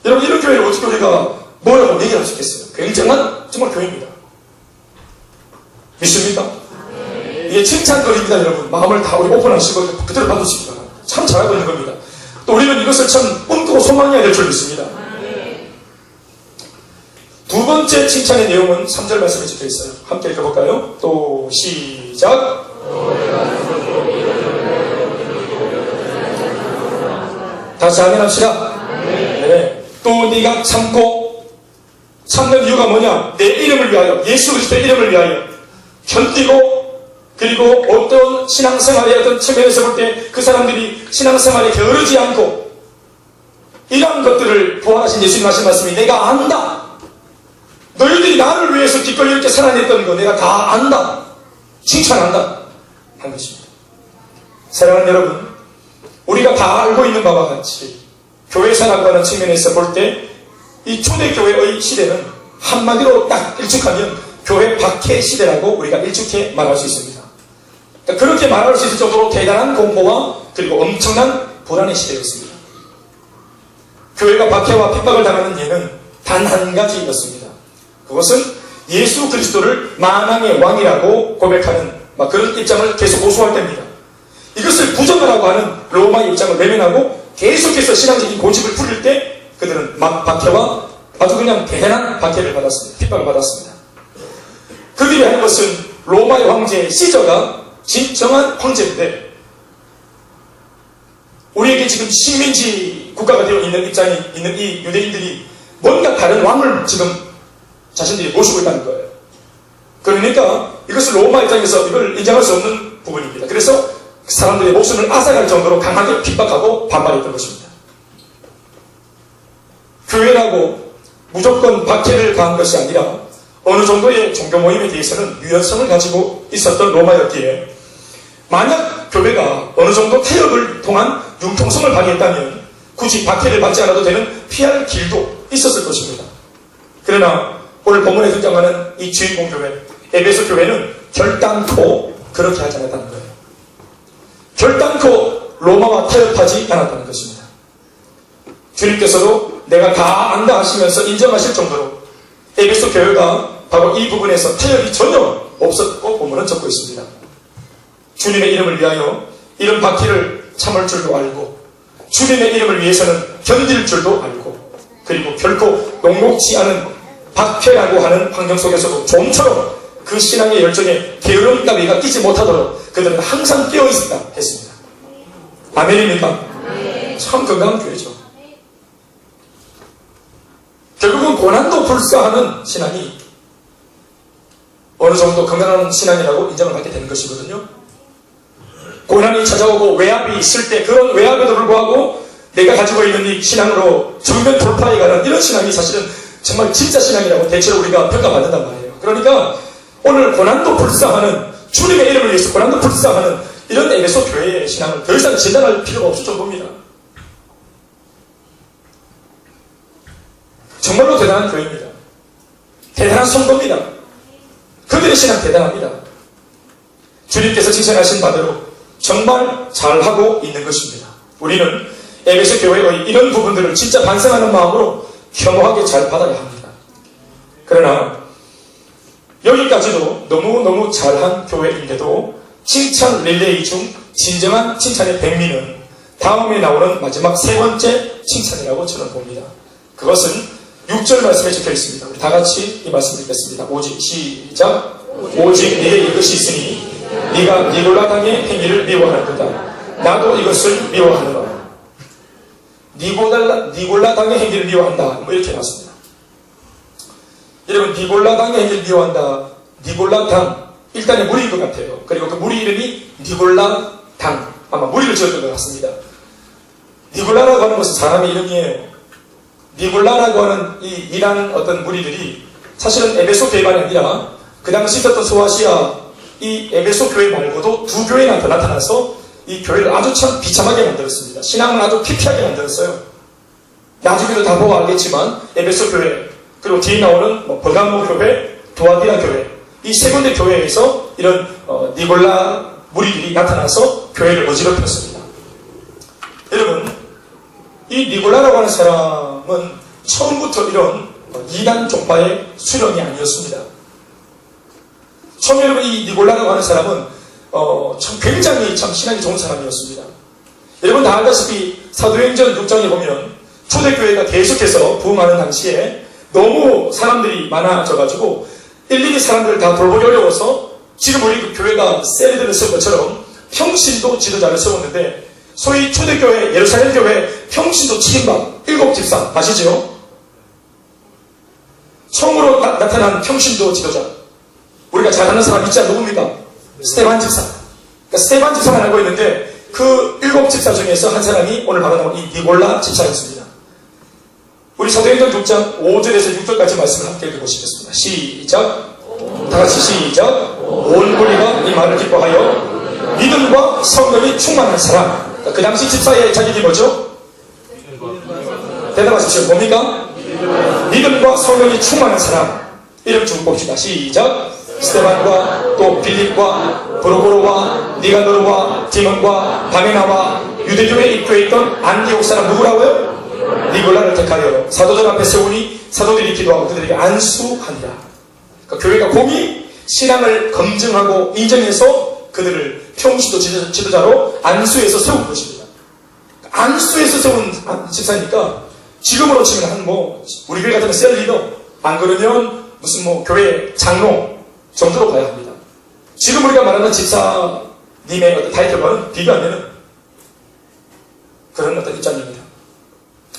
여러분, 이런 교회를 어떻게 우리가 뭐라고 얘기를 할 수 있겠어요? 굉장한 정말 교회입니다. 믿습니까? 이게 칭찬거리입니다. 여러분, 마음을 다 우리 오픈하시고 그대로 받으시기 바랍니다. 참 잘하고 있는 겁니다. 또 우리는 이것을 참 꿈꾸고 소망해야 될 줄 믿습니다. 두 번째 칭찬의 내용은 3절 말씀에 적혀 있어요. 함께 읽어볼까요? 또 시작. 다시 아멘합시다. 네. 또 네가 참는 이유가 뭐냐? 내 이름을 위하여, 예수 그리스도의 이름을 위하여 견디고, 그리고 어떤 신앙생활의 어떤 측면에서 볼 때 그 사람들이 신앙생활에 게으르지 않고 이러한 것들을 부활하신 예수님 하신 말씀이 내가 안다. 너희들이 나를 위해서 기꺼이 이렇게 살아냈던 거 내가 다 안다. 칭찬한다. 한 것입니다. 사랑하는 여러분, 우리가 다 알고 있는 바와 같이 교회 생활과 하는 측면에서 볼 때 이 초대교회의 시대는 한마디로 딱 일축하면 교회 박해 시대라고 우리가 일축해 말할 수 있습니다. 그러니까 그렇게 말할 수 있을 정도로 대단한 공포와 그리고 엄청난 불안의 시대였습니다. 교회가 박해와 핍박을 당하는 예는 단 한 가지였습니다. 그것은 예수 그리스도를 만왕의 왕이라고 고백하는 그런 입장을 계속 고수할 때입니다. 이것을 부정하라고 하는 로마의 입장을 외면하고 계속해서 신앙적인 고집을 부릴 때 그들은 막 박해와 아주 그냥 대단한 박해를 받았습니다. 핍박을 받았습니다. 그들이 하는 것은 로마의 황제 시저가 진정한 황제인데 우리에게 지금 식민지 국가가 되어 있는 입장이 있는 이 유대인들이 뭔가 다른 왕을 지금 자신들이 모시고 있다는 거예요. 그러니까 이것을 로마 입장에서 이걸 인정할 수 없는 부분입니다. 그래서 사람들의 목숨을 앗아갈 정도로 강하게 핍박하고 반발했던 것입니다. 교회라고 무조건 박해를 가한 것이 아니라 어느 정도의 종교 모임에 대해서는 유연성을 가지고 있었던 로마였기에 만약 교회가 어느 정도 타협을 통한 융통성을 발휘했다면 굳이 박해를 받지 않아도 되는 피할 길도 있었을 것입니다. 그러나 오늘 본문에 등장하는 이 주인공 교회 에베소 교회는 결단코 그렇게 하지 않았다는 거예요. 결단코 로마와 타협하지 않았다는 것입니다. 주님께서도 내가 다 안다 하시면서 인정하실 정도로 에베소 교회가 바로 이 부분에서 타협이 전혀 없었고 본문은 적고 있습니다. 주님의 이름을 위하여 이런 박해를 참을 줄도 알고 주님의 이름을 위해서는 견딜 줄도 알고 그리고 결코 녹록지 않은 박해라고 하는 환경 속에서도 좀처럼 그 신앙의 열정에 게으름 따위가 끼지 못하도록 그들은 항상 깨어있었다 했습니다. 아멘입니까? 참 건강한 교회죠. 결국은 고난도 불사하는 신앙이 어느 정도 건강한 신앙이라고 인정을 받게 되는 것이거든요. 고난이 찾아오고 외압이 있을 때 그런 외압에도 불구하고 내가 가지고 있는 이 신앙으로 정면 돌파해 가는 이런 신앙이 사실은 정말 진짜 신앙이라고 대체로 우리가 평가받는단 말이에요. 그러니까 오늘 고난도 불사하는 주님의 이름을 위해서 고난도 불사하는 이런 에베소 교회의 신앙을 더 이상 진단할 필요가 없을 정도입니다. 정말로 대단한 교회입니다. 대단한 성도입니다. 그들의 신앙 대단합니다. 주님께서 칭찬하신 바대로 정말 잘하고 있는 것입니다. 우리는 에베소 교회의 이런 부분들을 진짜 반성하는 마음으로 겸허하게 잘 받아야 합니다. 그러나 여기까지도 너무너무 잘한 교회인데도 칭찬 릴레이 중 진정한 칭찬의 백미는 다음에 나오는 마지막 세 번째 칭찬이라고 저는 봅니다. 그것은 6절 말씀에 적혀 있습니다. 우리 다 같이 이 말씀 읽겠습니다. 오직 시작. 오직 네게 이것이 있으니 네가 니골라 당의 행위를 미워하는도다. 나도 이것을 미워하노라. 니골라 당의 행위를 미워한다. 뭐 이렇게 나왔습니다. 여러분 니골라 당의 행위를 미워한다. 니골라 당 일단의 무리인 것 같아요. 그리고 그 무리 이름이 니골라 당 아마 무리를 지었던 것 같습니다. 니골라라고 하는 것은 사람의 이름이에요. 니골라라고 하는 이 이란 어떤 무리들이 사실은 에베소 교회만이 아니라 그 당시 있었던 소아시아 이 에베소 교회 말고도 두 교회나 더 나타나서 이 교회를 아주 참 비참하게 만들었습니다. 신앙을 아주 피폐하게 만들었어요. 나중에도 다 보고 알겠지만 에베소 교회 그리고 뒤에 나오는 버가모 교회, 도아디아 교회 이 세 군데 교회에서 이런 니골라 무리들이 나타나서 교회를 어지럽혔습니다. 여러분 이 니골라라고 하는 사람은 처음부터 이런 이단 종파의 수령이 아니었습니다. 처음 여러분 이 니골라라고 하는 사람은 참 굉장히 참 신앙이 좋은 사람이었습니다. 여러분 다 알다시피 사도행전 6장에 보면 초대교회가 계속해서 부흥하는 당시에 너무 사람들이 많아져가지고 일일이 사람들을 다 돌보기 어려워서 지금 우리 그 교회가 셀리들을 세운 것처럼 평신도 지도자를 세웠는데 소위 초대교회 예루살렘 교회 평신도 7인방 7집사 아시죠? 처음으로 나타난 평신도 지도자 우리가 잘 아는 사람 있지 않 누굽니까? 스테반 집사. 그러니까 스테반 집사만 알고 있는데 그 7집사 중에서 한 사람이 오늘 바로 나온 이 니골라 집사였습니다. 우리 사도행전 6장 5절에서 6절까지 말씀을 함께 읽어보시겠습니다. 시작. 다같이 시작. 온 권리가 이 말을 기뻐하여 믿음과 성령이 충만한 사람. 그 당시 집사의 자격이 뭐죠? 대답하십시오. 뭡니까? 믿음과 성령이 충만한 사람. 이름 쭉 봅시다. 시작. 스데반과 또 빌립과 브로고로와 니가노르와 디몬과 바메나와 유대교에 입교해 있던 안디옥 사람 누구라고요? 니골라를 택하여 사도들 앞에 세우니 사도들이 기도하고 그들에게 안수하니라. 그러니까 교회가 공히 신앙을 검증하고 인정해서 그들을 평시도 지도자로 안수해서 세운 것입니다. 안수해서 세운 집사니까 지금으로 치면 우리 교회 같은 셀 리더, 안 그러면 무슨 교회 장로 정도로 봐야 합니다. 지금 우리가 말하는 집사님의 어떤 타이틀과는 비교 안 되는 그런 어떤 입장입니다.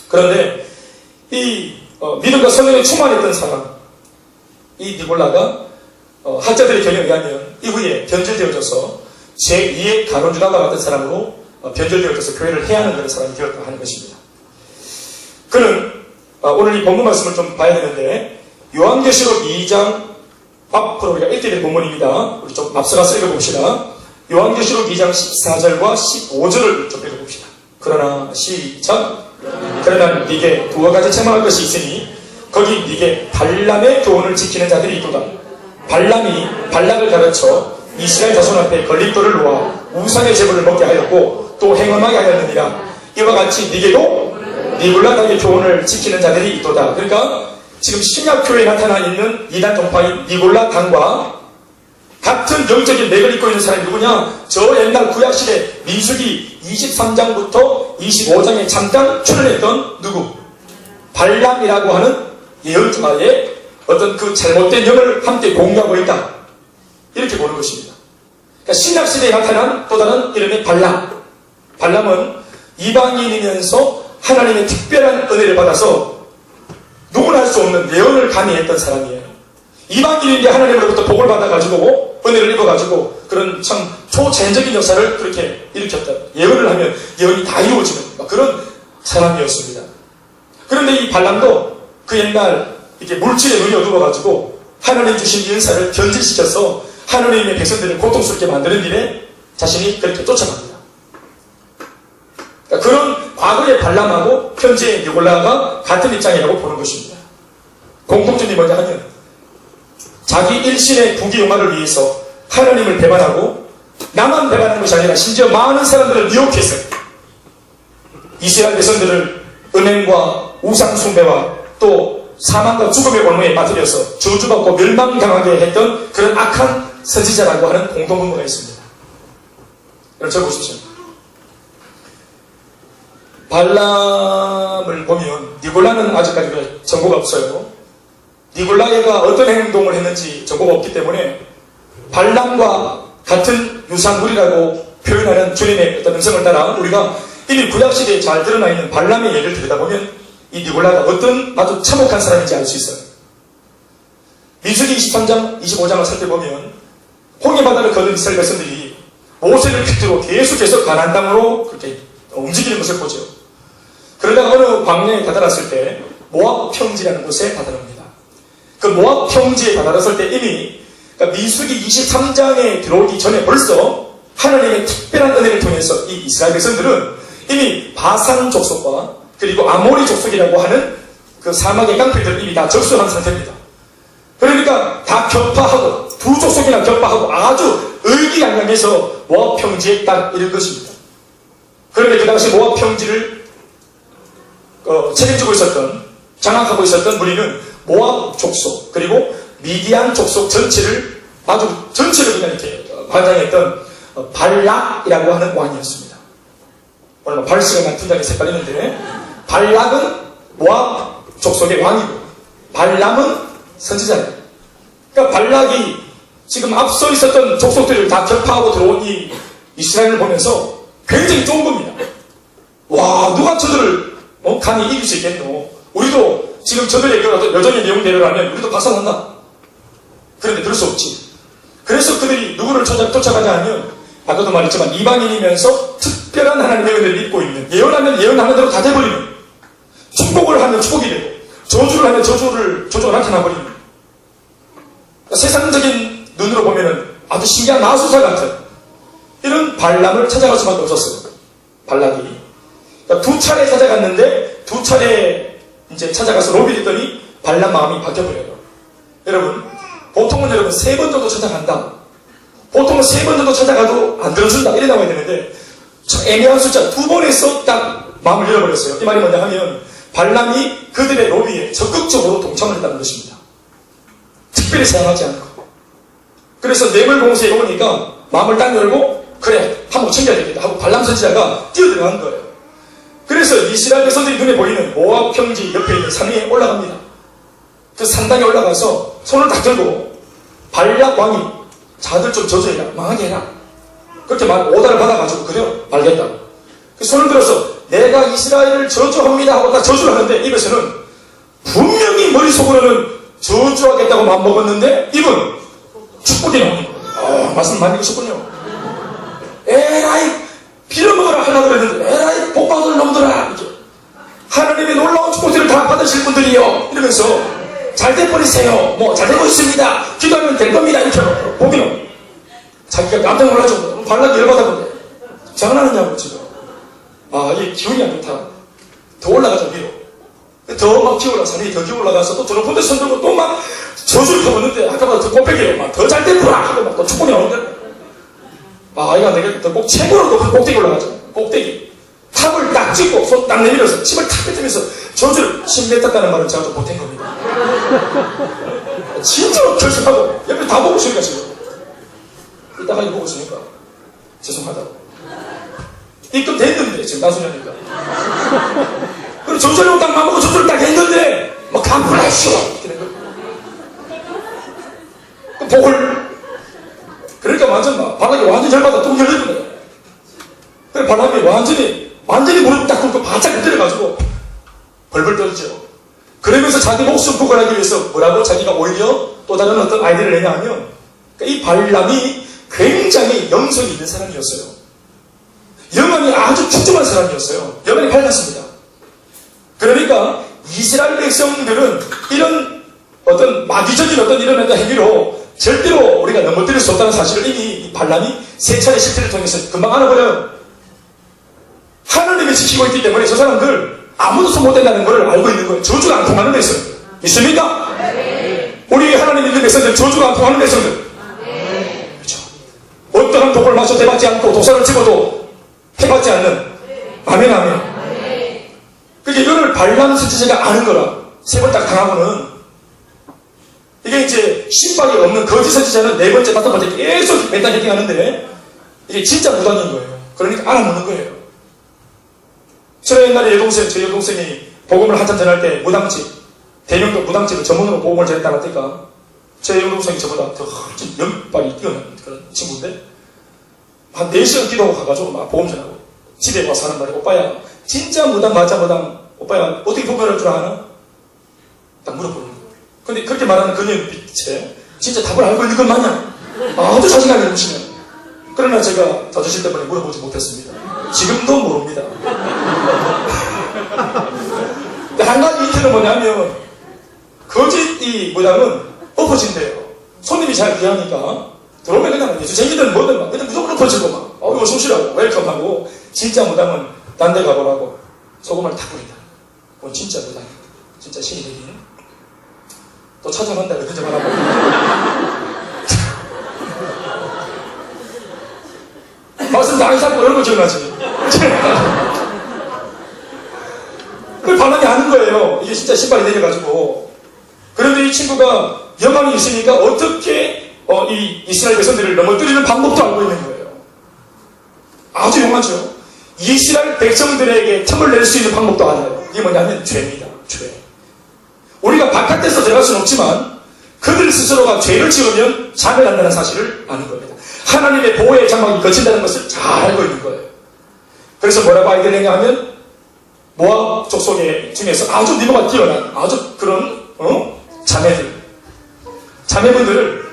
그런데 이 믿음과 성령에 충만했던 사람, 이 니골라가 학자들의 견해에 의하면 이후에 변절되어져서 제2의 가론주다와 같은 사람으로 변절되어져서 교회를 해야 하는 그런 사람이 되었다 하는 것입니다. 그는 오늘 이 본문 말씀을 좀 봐야 되는데 요한계시록 2장 앞으로 우리가 읽게 될 본문입니다. 우리 좀 앞서가서 읽어봅시다. 요한계시록 2장 14절과 15절을 좀 읽어봅시다. 그러나 시작. 그러나 네게 두어 가지 책망할 것이 있으니 거기 네게 발람의 교훈을 지키는 자들이 있도다. 발람이 발락을 가르쳐 이스라엘 자손 앞에 걸림돌을 놓아 우상의 제물을 먹게 하였고 또 행음하게 하였느니라. 이와 같이 네게도 니골라당의 교훈을 지키는 자들이 있도다. 그러니까 지금 신약교회에 나타나 있는 이단 종파인 니골라당과 같은 영적인 맥을 잇고 있는 사람이 누구냐? 저 옛날 구약시대 민수기 23장부터 25장에 잠깐 출연했던 누구? 발람이라고 하는 예언자의 어떤 그 잘못된 영을 함께 공유하고 있다. 이렇게 보는 것입니다. 그러니까 신약시대에 나타난 또 다른 이름의 발람. 발람은 이방인이면서 하나님의 특별한 은혜를 받아서 누구나 할 수 없는 예언을 감히 했던 사람이에요. 이방인인데 하나님으로부터 복을 받아가지고 은혜를 입어가지고 그런 참 초자연적인 역사를 그렇게 일으켰다. 예언을 하면 예언이 다 이루어지는 그런 사람이었습니다. 그런데 이 발람도 그 옛날 이렇게 물질에 눈이 어두워가지고 하나님 주신 은사를 변질시켜서 하나님의 백성들을 고통스럽게 만드는 일에 자신이 그렇게 쫓아갑니다. 그러니까 그런 과거의 발람하고 현재의 니골라가 같은 입장이라고 보는 것입니다. 공통점이 뭐냐 하면 자기 일신의 부귀영화를 위해서 하나님을 배반하고 나만 배반하는 것이 아니라 심지어 많은 사람들을 미혹해서 이스라엘 백성들을 은행과 우상숭배와 또 사망과 죽음의 골무에 빠뜨려서 저주받고 멸망당하게 했던 그런 악한 선지자라고 하는 공통분모가 있습니다. 여러분 적어보십시오. 발람을 보면 니골라는 아직까지 정보가 없어요. 니골라가 어떤 행동을 했는지 정보가 없기 때문에 발람과 같은 유산물이라고 표현하는 주님의 어떤 음성을 따라 우리가 이미 구약시대에 잘 드러나 있는 발람의 예를 들여다보면 이 니골라가 어떤 아주 참혹한 사람인지 알 수 있어요. 민수기 23장, 25장을 살펴보면 홍해바다를 거둔 이스라엘 백성들이 모세를 핏대로 계속해서 가나안 땅으로 그렇게 움직이는 것을 보죠. 그러다가 어느 광야에 다다랐을 때 모압 평지라는 곳에 다다릅니다. 그 모압 평지에 다다랐을 때 이미 그러니까 민수기 23장에 들어오기 전에 벌써 하나님의 특별한 은혜를 통해서 이 이스라엘 백성들은 이미 바산 족속과 그리고 아모리 족속이라고 하는 그 사막의 깡패들을 이미 다 접수한 상태입니다. 그러니까 다 격파하고 두 족속이나 격파하고 아주 의기양양해서 모압 평지에 딱 이른 것입니다. 그런데 그 당시 모압 평지를 책임지고 있었던 장악하고 있었던 무리는 모압 족속 그리고 미디안 족속 전체를 아주 전체를 그냥 이렇게 관장했던 발락이라고 하는 왕이었습니다. 오늘 발씨가 많은 분량이 헷갈리는데 발락은 모압 족속의 왕이고 발람은 선지자예요. 그러니까 발락이 지금 앞서 있었던 족속들을 다 격파하고 들어온 이 이스라엘을 보면서 굉장히 좋은 겁니다. 와, 누가 저들을 감히 이길 수 있겠노? 우리도 지금 저들의 여전히 내용대로라면 우리도 박살난다. 그런데 그럴 수 없지. 그래서 그들이 누구를 쫓아가냐 하면 아까도 말했지만 이방인이면서 특별한 하나님의 은혜를 입고 있는 예언하면 예언하는 대로 다 돼버리는 축복을 하면 축복이 되고 저주를 하면 저주가 나타나버리는 그러니까 세상적인 눈으로 보면은 아주 신기한 마술사 같은 이런 발람을 찾아갈 수밖에 없었어요. 발락이 그러니까 2차례 찾아갔는데 2차례 이제 찾아가서 로비를 했더니 발람 마음이 바뀌어버려요. 여러분 보통은 여러분 3번 정도 찾아간다. 보통은 3번 정도 찾아가도 안 들어준다 이래 나와야 되는데 애매한 숫자 2번에서 딱 마음을 열어버렸어요. 이 말이 뭐냐 하면 발람이 그들의 로비에 적극적으로 동참을 했다는 것입니다. 특별히 제한하지 않고. 그래서 뇌물공세에 오니까 마음을 딱 열고 그래 한번 챙겨야 되겠다 하고 발람 선지자가 뛰어들어간 거예요. 그래서 이스라엘 백성들이 눈에 보이는 모압 평지 옆에 있는 산 위에 올라갑니다. 그 산당에 올라가서 손을 딱 들고 발락 왕이 자들 좀 저주해라 망하게 해라 그렇게 오다를 받아가지고 그래요 알겠다. 그 손을 들어서 내가 이스라엘을 저주합니다 하고 딱 저주를 하는데 입에서는 분명히 머릿속으로는 저주하겠다고 마음먹었는데 입은 축복이 나오는 거예요. 말씀 많이 읽으셨군요. 에라이 빌어먹으라 하려고 그랬는데 에라이 복받을 놈들아 이렇게 하나님의 놀라운 축복들을 다 받으실 분들이요 이러면서 잘 돼버리세요 뭐 잘 되고 있습니다 기도하면 될 겁니다 이렇게 보기는 자기가 깜짝 놀라죠. 발락이 열받아본데 장난하냐고 지금 이게 기운이 안 좋다. 더 올라가자 위로 더 막 기어올라 산이 더 기어올라가서 또 높은 데 손 들고 또 막 저주를 펴보는데 아까보다 더 곱빼기로 막 더 잘 돼보라 하고 막 또 축복이 나오는데 이거 내가 꼭 최고로 높은 꼭대기 올라가자. 꼭대기 탑을 딱 찍고 손 딱 내밀어서 침을 탁 뱉으면서 저주를 침 뱉었다는 말은 제가 좀 못한 겁니다. 진짜로 결심하고 옆에 다 보고 있으니까 지금 이따가 이거 보고 있으니까 죄송하다고 입금 됐는데 지금 나소년이니까 그리고 저주를 딱 마음먹고 저주를 딱 했는데 막 갚으라시오 이렇게 된 거예요. 그 복을 그러니까 완전 막 발락이 완전히 열받아 또 열리는 거예요. 그래서 발락이 완전히 무릎 딱 꿇고 바짝 내려가지고 벌벌 떨죠. 그러면서 자기 목숨 구걸하기 위해서 뭐라고 자기가 오히려 또 다른 어떤 아이디어를 내냐 하면 그러니까 이 발람이 굉장히 영성이 있는 사람이었어요. 영혼이 아주 출중한 사람이었어요. 영혼이 밝았습니다. 그러니까 이스라엘 백성들은 이런 어떤 마귀적인 어떤 이런 행위로 절대로 우리가 넘어뜨릴 수 없다는 사실을 이미 이 발람이 3차례 실패를 통해서 금방 알아버려요. 하나님이 지키고 있기 때문에 저 사람들 아무도 손 못 댄다는 걸 알고 있는 거예요. 저주가 안 통하는 백성. 있습니까? 네. 우리 하나님 믿는 백성들 저주가 안 통하는 백성들. 네. 그렇죠. 어떠한 독을 마셔 대받지 않고 도사를 집어도 해받지 않는. 아멘 아멘. 네. 그러니까 이거를 발람 선지자가 아는 거라. 3번 딱 당하고는 이게 이제 신박이 없는 거짓 선지자는 4번째 5번째 계속 맨날 헤딩하는데 이게 진짜 무당인 거예요. 그러니까 알아먹는 거예요. 저는 옛날에 저희 여동생이 복음을 한참 전할 때 무당집, 대명도 무당집을 전문으로 복음을 전했다고 하니까 제 여동생이 저보다 더 훨씬 연발이 뛰어난 그런 친구인데 한 4시간 기도하고 가가지고 막 복음 전하고 집에 와서 하는 말이 오빠야 진짜 무당 맞아 무당 오빠야 어떻게 복음할 줄 아나? 딱 물어보는 거예요. 근데 그렇게 말하는 그녀의 빛에 진짜 답을 알고 있는 건 맞냐? 아주 자신감이 넘치네. 그러나 제가 자존심 때문에 물어보지 못했습니다. 지금도 모릅니다. 한 가지 힌트는 뭐냐면 거짓 이 무당은 엎어진대요. 손님이 잘 귀하니까 들어오면 그냥 예수쟁이든 뭐든 막 그냥 무조건 엎어지고 막 어서 오시라고 웰컴하고 진짜 무당은 딴 데 가보라고 소금을 탁 뿌린다. 그건 진짜 무당이다. 진짜 신이 되긴 또 찾아간다 그러지 말라고. 말씀 다 하고 이런 거 기억나지? 그걸 반응이 하는 거예요. 이게 진짜 신발이 내려가지고. 그런데 이 친구가 영광이 있으니까 어떻게 이 이스라엘 백성들을 넘어뜨리는 방법도 알고 있는 거예요. 아주 용하죠. 이스라엘 백성들에게 틈을 낼 수 있는 방법도 알아요. 이게 뭐냐면 죄입니다. 죄. 우리가 바깥에서 들어갈 수는 없지만 그들 스스로가 죄를 지으면 자멸한다는 사실을 아는 겁니다. 하나님의 보호의 장막이 거친다는 것을 잘 알고 있는 거예요. 그래서 뭐라고 알게 되냐 하면 모압 족속의 중에서 아주 미모가 뛰어난 아주 그런 자매분들을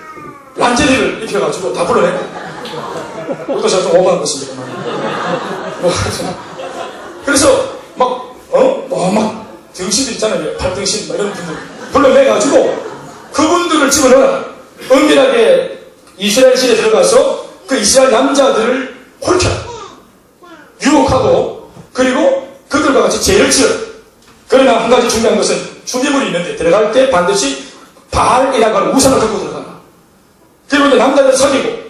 란제리를 입혀가지고 다 불러내고 그것도 제가 좀 오버한 것입니다. 그래서 막 등신들 있잖아요. 팔등신 뭐 이런 분들 불러내가지고 그분들을 집어넣어라. 은밀하게 이스라엘실에 들어가서 그 이스라엘 남자들을 홀켜라. 유혹하고 그리고 그들과 같이 죄를 지어. 그러나 한 가지 중요한 것은 준비물이 있는데 들어갈 때 반드시 바알이라고 하는 우상을 갖고 들어가라. 그리고 이제 남자들 사귀고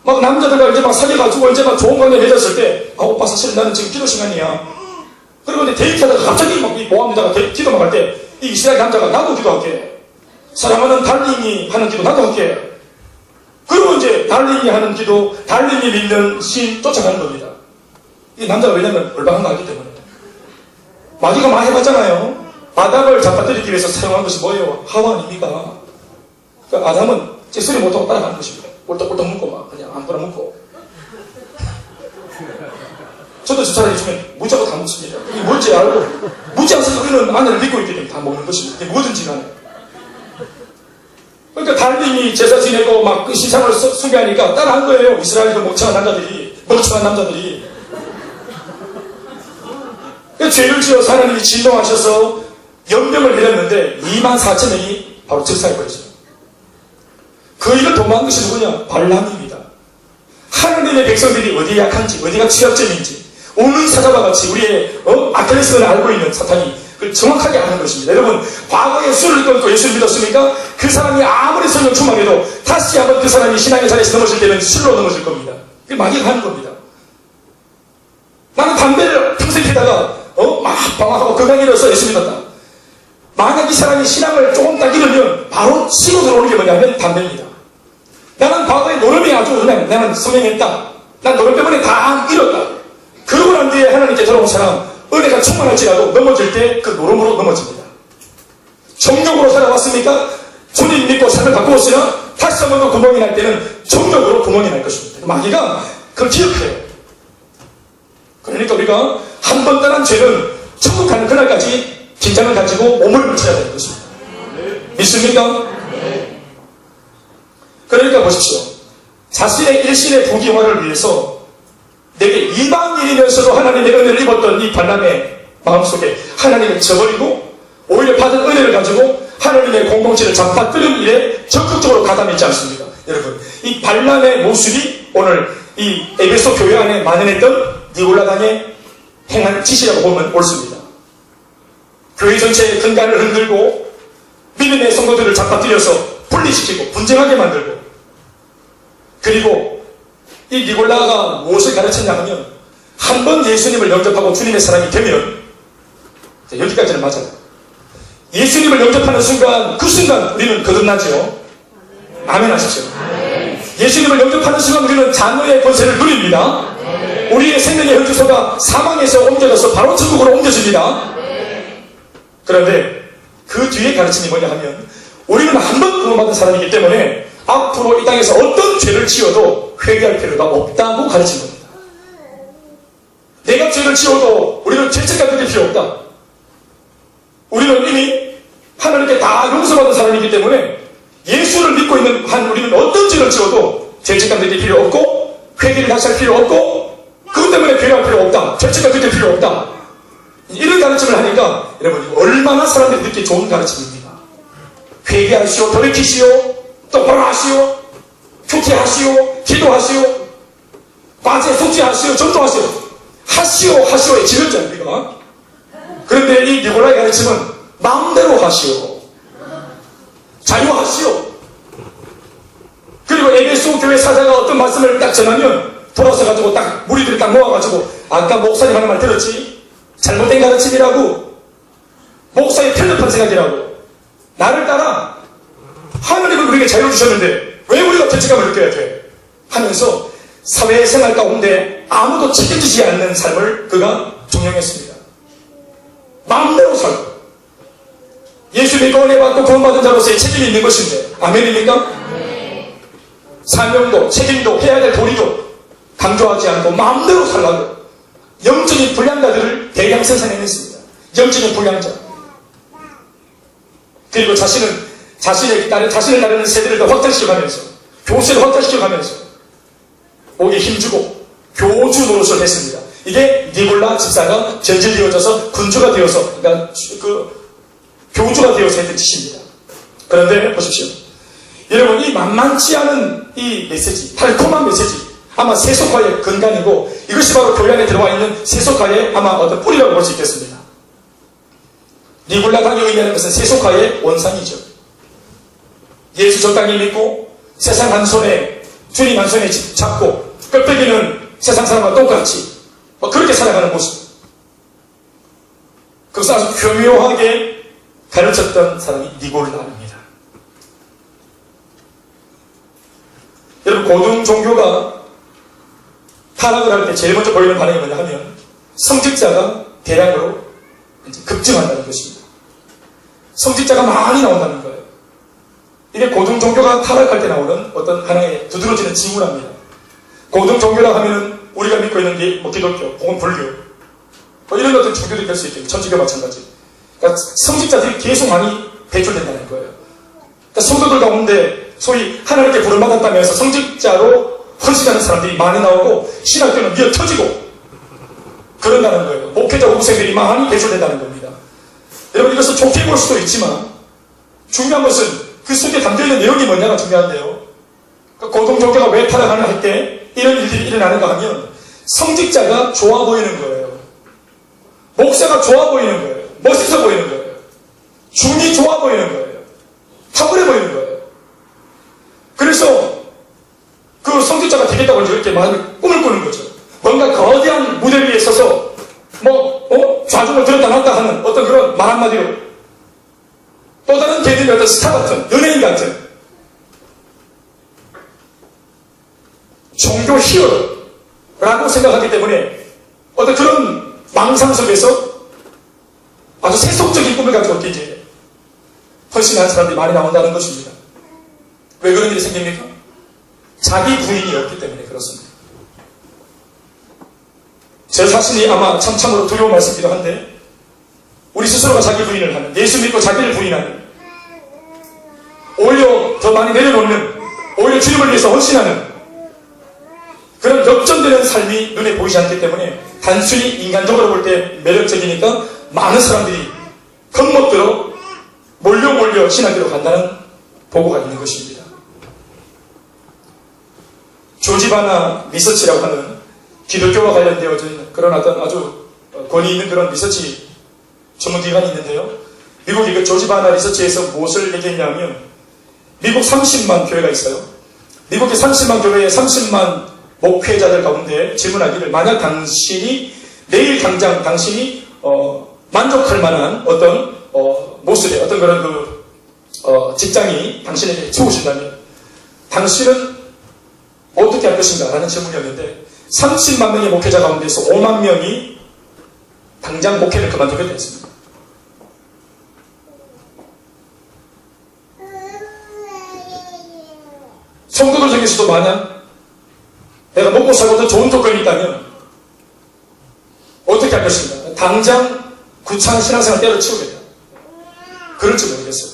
막 남자들과 이제 막 사귀어가지고 이제 막 좋은 관계 맺었을 때 오빠 사실 나는 지금 기도 시간이야. 그리고 이제 데이트하다가 갑자기 막 이 모함에다가 기도만 할 때 이 이스라엘 남자가 나도 기도할게. 사랑하는 달님이 하는 기도 나도 할게. 그리고 이제 달님이 하는 기도, 달님이 믿는 신 쫓아가는 겁니다. 이 남자가 왜냐면 얼방한 거 알기 때문에. 마귀가 많이 해봤잖아요. 아담을 잡아들이기 위해서 사용한 것이 뭐예요? 하와 아닙니까? 그러니까 아담은 제 소리 못하고 따라가는 것입니다. 꼴떡꼴떡 묶고 막 그냥 아무거나 묶고. 저도 저 사람이 주면 묻자고 다 묻습니다. 이게 뭔지 알고 묻지 않아서 우리는 아내를 믿고 있기 때문에 다 먹는 것입니다. 이게 뭐든지 간에. 그러니까 달님이 제사 지내고 막 그 신상을 숭배하니까 따라한 거예요. 이스라엘 그 멍청한 남자들이. 그러니까 죄를 지어서 하나님이 진동하셔서 연병을 내렸는데 24,000명이 바로 즉사해버렸어요. 그 일을 도모한 것이 누구냐? 발람입니다. 하나님의 백성들이 어디에 약한지, 어디가 취약점인지, 오는 사자와 같이 우리의 아킬레스건을 알고 있는 사탄이 그걸 정확하게 아는 것입니다. 여러분, 과거에 술을 끊고 예수를 믿었습니까? 그 사람이 아무리 성령 충만해도 다시 한번 그 사람이 신앙의 자리에서 넘어질 때는 술로 넘어질 겁니다. 그게 마귀가 하는 겁니다. 나는 담배를 평생 피다가 막 방황하고 건강해져서 예수 믿었다. 만약 이 사람이 신앙을 조금 딱 잃으면 바로 치고 들어오는 게 뭐냐면 담배입니다. 나는 과거에 노름이 아주 그냥 나는 성행했다. 난 노름 때문에 다 잃었다. 그러고 난 뒤에 하나님께 돌아온 사람 은혜가 충만할지라도 넘어질 때 그 노름으로 넘어집니다. 정욕으로 살아왔습니까? 주님 믿고 삶을 바꾸었으나 다시 한번 더 구멍이 날 때는 정욕으로 구멍이 날 것입니다. 마귀가 그걸 기억해요. 그러니까 우리가 한 번 떠난 죄는 천국 가는 그날까지 긴장을 가지고 몸을 붙여야 되는 것입니다. 믿습니까? 그러니까 보십시오. 자신의 일신의 부귀영화를 위해서 내게 이방인이면서도 하나님의 은혜를 입었던 이 발람의 마음속에 하나님을 저버리고 오히려 받은 은혜를 가지고 하나님의 공동체를 잡아뜨리는 일에 적극적으로 가담했지 않습니까? 여러분, 이 발람의 모습이 오늘 이 에베소 교회 안에 만연했던 니골라당의 행한 짓이라고 보면 옳습니다. 교회 전체의 근간을 흔들고 믿음의 성도들을 잡아뜨려서 분리시키고 분쟁하게 만들고, 그리고 이 니골라가 무엇을 가르쳤냐 하면 한 번 예수님을 영접하고 주님의 사람이 되면, 여기까지는 맞아요. 예수님을 영접하는 순간, 그 순간 우리는 거듭나죠. 아멘 하십시오. 예수님을 영접하는 순간 우리는 자녀의 권세를 누립니다. 우리의 생명의 현주소가 사망에서 옮겨져서 바로 천국으로 옮겨집니다. 그런데 그 뒤에 가르침이 뭐냐 하면 우리는 한 번 구원받은 사람이기 때문에 앞으로 이 땅에서 어떤 죄를 지어도 회개할 필요가 없다고 가르친 겁니다. 내가 죄를 지어도 우리는 죄책감 느낄 필요 없다. 우리는 이미 하나님께 다 용서받은 사람이기 때문에 예수를 믿고 있는 한 우리는 어떤 죄를 지어도 죄책감 느낄 필요 없고 회개를 다시 할 필요 없고 그것 때문에 괴로워할 필요 없다. 죄책감 느낄 필요 없다. 이런 가르침을 하니까 여러분 얼마나 사람들이 듣기 좋은 가르침입니까? 회개하시오, 돌이키시오, 똑바로 하시오, 교제하시오, 기도하시오, 과제 숙지하시오, 전도하시오. 하시오에 지렸지 않습니까? 그런데 이 니골라의 가르침은 마음대로 하시오, 자유하시오. 그리고 에베소 교회 사자가 어떤 말씀을 딱 전하면 돌아서 가지고 딱 무리들이 딱 모아가지고 아까 목사님 하는 말 들었지? 잘못된 가르침이라고, 목사의 편협한 생각이라고, 나를 따라 하나님은 우리에게 자유를 주셨는데 왜 우리가 죄책감을 느껴야 돼? 하면서 사회생활 가운데 아무도 책임지지 않는 삶을 그가 종용했습니다. 마음대로 살고 예수 믿고 은혜 받고 구원받은 자로서의 책임이 있는 것인데, 아멘입니까? 사명도 책임도 해야 될 도리도 강조하지 않고 마음대로 살라고 영적인 불량자들을 대량 생산해냈습니다. 영적인 불량자. 그리고 자신을 따르는 세대를 더 확장시켜가면서, 교세를 확장시켜가면서 목에 힘주고 교주 노릇을 했습니다. 이게 니골라 집사가 변질되어져서 군주가 되어서, 그러니까 교주가 되어서 했던 짓입니다. 그런데 보십시오. 여러분, 이 만만치 않은 이 메시지, 달콤한 메시지, 아마 세속화의 근간이고, 이것이 바로 교회 안에 들어와 있는 세속화의 아마 어떤 뿌리라고 볼 수 있겠습니다. 니골라당이 의미하는 것은 세속화의 원상이죠. 예수 적당히 믿고, 세상 한 손에, 주님 한 손에 잡고, 껍데기는 세상 사람과 똑같이, 그렇게 살아가는 모습. 그것을 아주 교묘하게 가르쳤던 사람이 니골라입니다. 여러분, 고등 종교가 타락을 할 때 제일 먼저 보이는 반응이 뭐냐 하면 성직자가 대량으로 급증한다는 것입니다. 성직자가 많이 나온다는 거예요. 이게 고등 종교가 타락할 때 나오는 어떤 하나의 두드러지는 징후랍니다. 고등 종교라 하면은 우리가 믿고 있는 게 기독교, 혹은 불교, 이런 어떤 종교들이 될 수 있겠죠. 천주교 마찬가지. 그러니까 성직자들이 계속 많이 배출된다는 거예요. 그러니까 성도들 가운데 소위 하나님께 부름받았다면서 성직자로 헌신하는 사람들이 많이 나오고 신학교는 미어 터지고 그런다는 거예요. 목회자 우생들이 많이 배출된다는 겁니다. 여러분, 이것을 좋게 볼 수도 있지만 중요한 것은 그 속에 담겨있는 내용이 뭐냐가 중요한데요. 그러니까 고등종교가 왜 타락하나 할 때 이런 일들이 일어나는가 하면 성직자가 좋아 보이는 거예요. 목사가 좋아 보이는 거예요. 멋있어 보이는 거예요. 중이 좋아 보이는 거예요. 탁월해 보이는 거예요. 그래서 그 성직자가 되겠다고 이렇게 마음에 꿈을 꾸는 거죠. 뭔가 거대한 무대 위에 서서 좌중을 들었다 놨다 하는 어떤 그런 말 한마디로 또 다른 개들이 어떤 스타 같은, 연예인 같은 종교 히어로라고 생각하기 때문에 어떤 그런 망상 속에서 아주 세속적인 꿈을 가지고 이제 헌신하는 사람들이 많이 나온다는 것입니다. 왜 그런 일이 생깁니까? 자기 부인이 없기 때문에 그렇습니다. 제 자신이 아마 참으로 두려운 말씀이기도 한데, 우리 스스로가 자기 부인을 하는, 예수 믿고 자기를 부인하는, 오히려 더 많이 내려놓는, 오히려 주님을 위해서 헌신하는 그런 역전되는 삶이 눈에 보이지 않기 때문에 단순히 인간적으로 볼 때 매력적이니까 많은 사람들이 겁먹들어 몰려 신학교로 간다는 보고가 있는 것입니다. 조지바나 리서치라고 하는 기독교와 관련되어진 그런 어떤 아주 권위 있는 그런 리서치 전문기관이 있는데요. 미국이 그 조지바나 리서치에서 무엇을 얘기했냐면, 미국 30만 교회가 있어요. 미국의 30만 교회의 30만 목회자들 가운데 질문하기를, 만약 당신이 내일 당장 당신이 만족할 만한 어떤 모습의 어떤 그런 직장이 당신에게 주어진다면 당신은 어떻게 할 것인가? 라는 질문이었는데 30만 명의 목회자 가운데서 5만 명이 당장 목회를 그만두게 되었습니다. 성도들 중에서도 만약 내가 먹고 살고 더 좋은 조건이 있다면 어떻게 할 것인가? 당장 구차한 신앙생활 때려치우겠다. 그럴지 모르겠어요.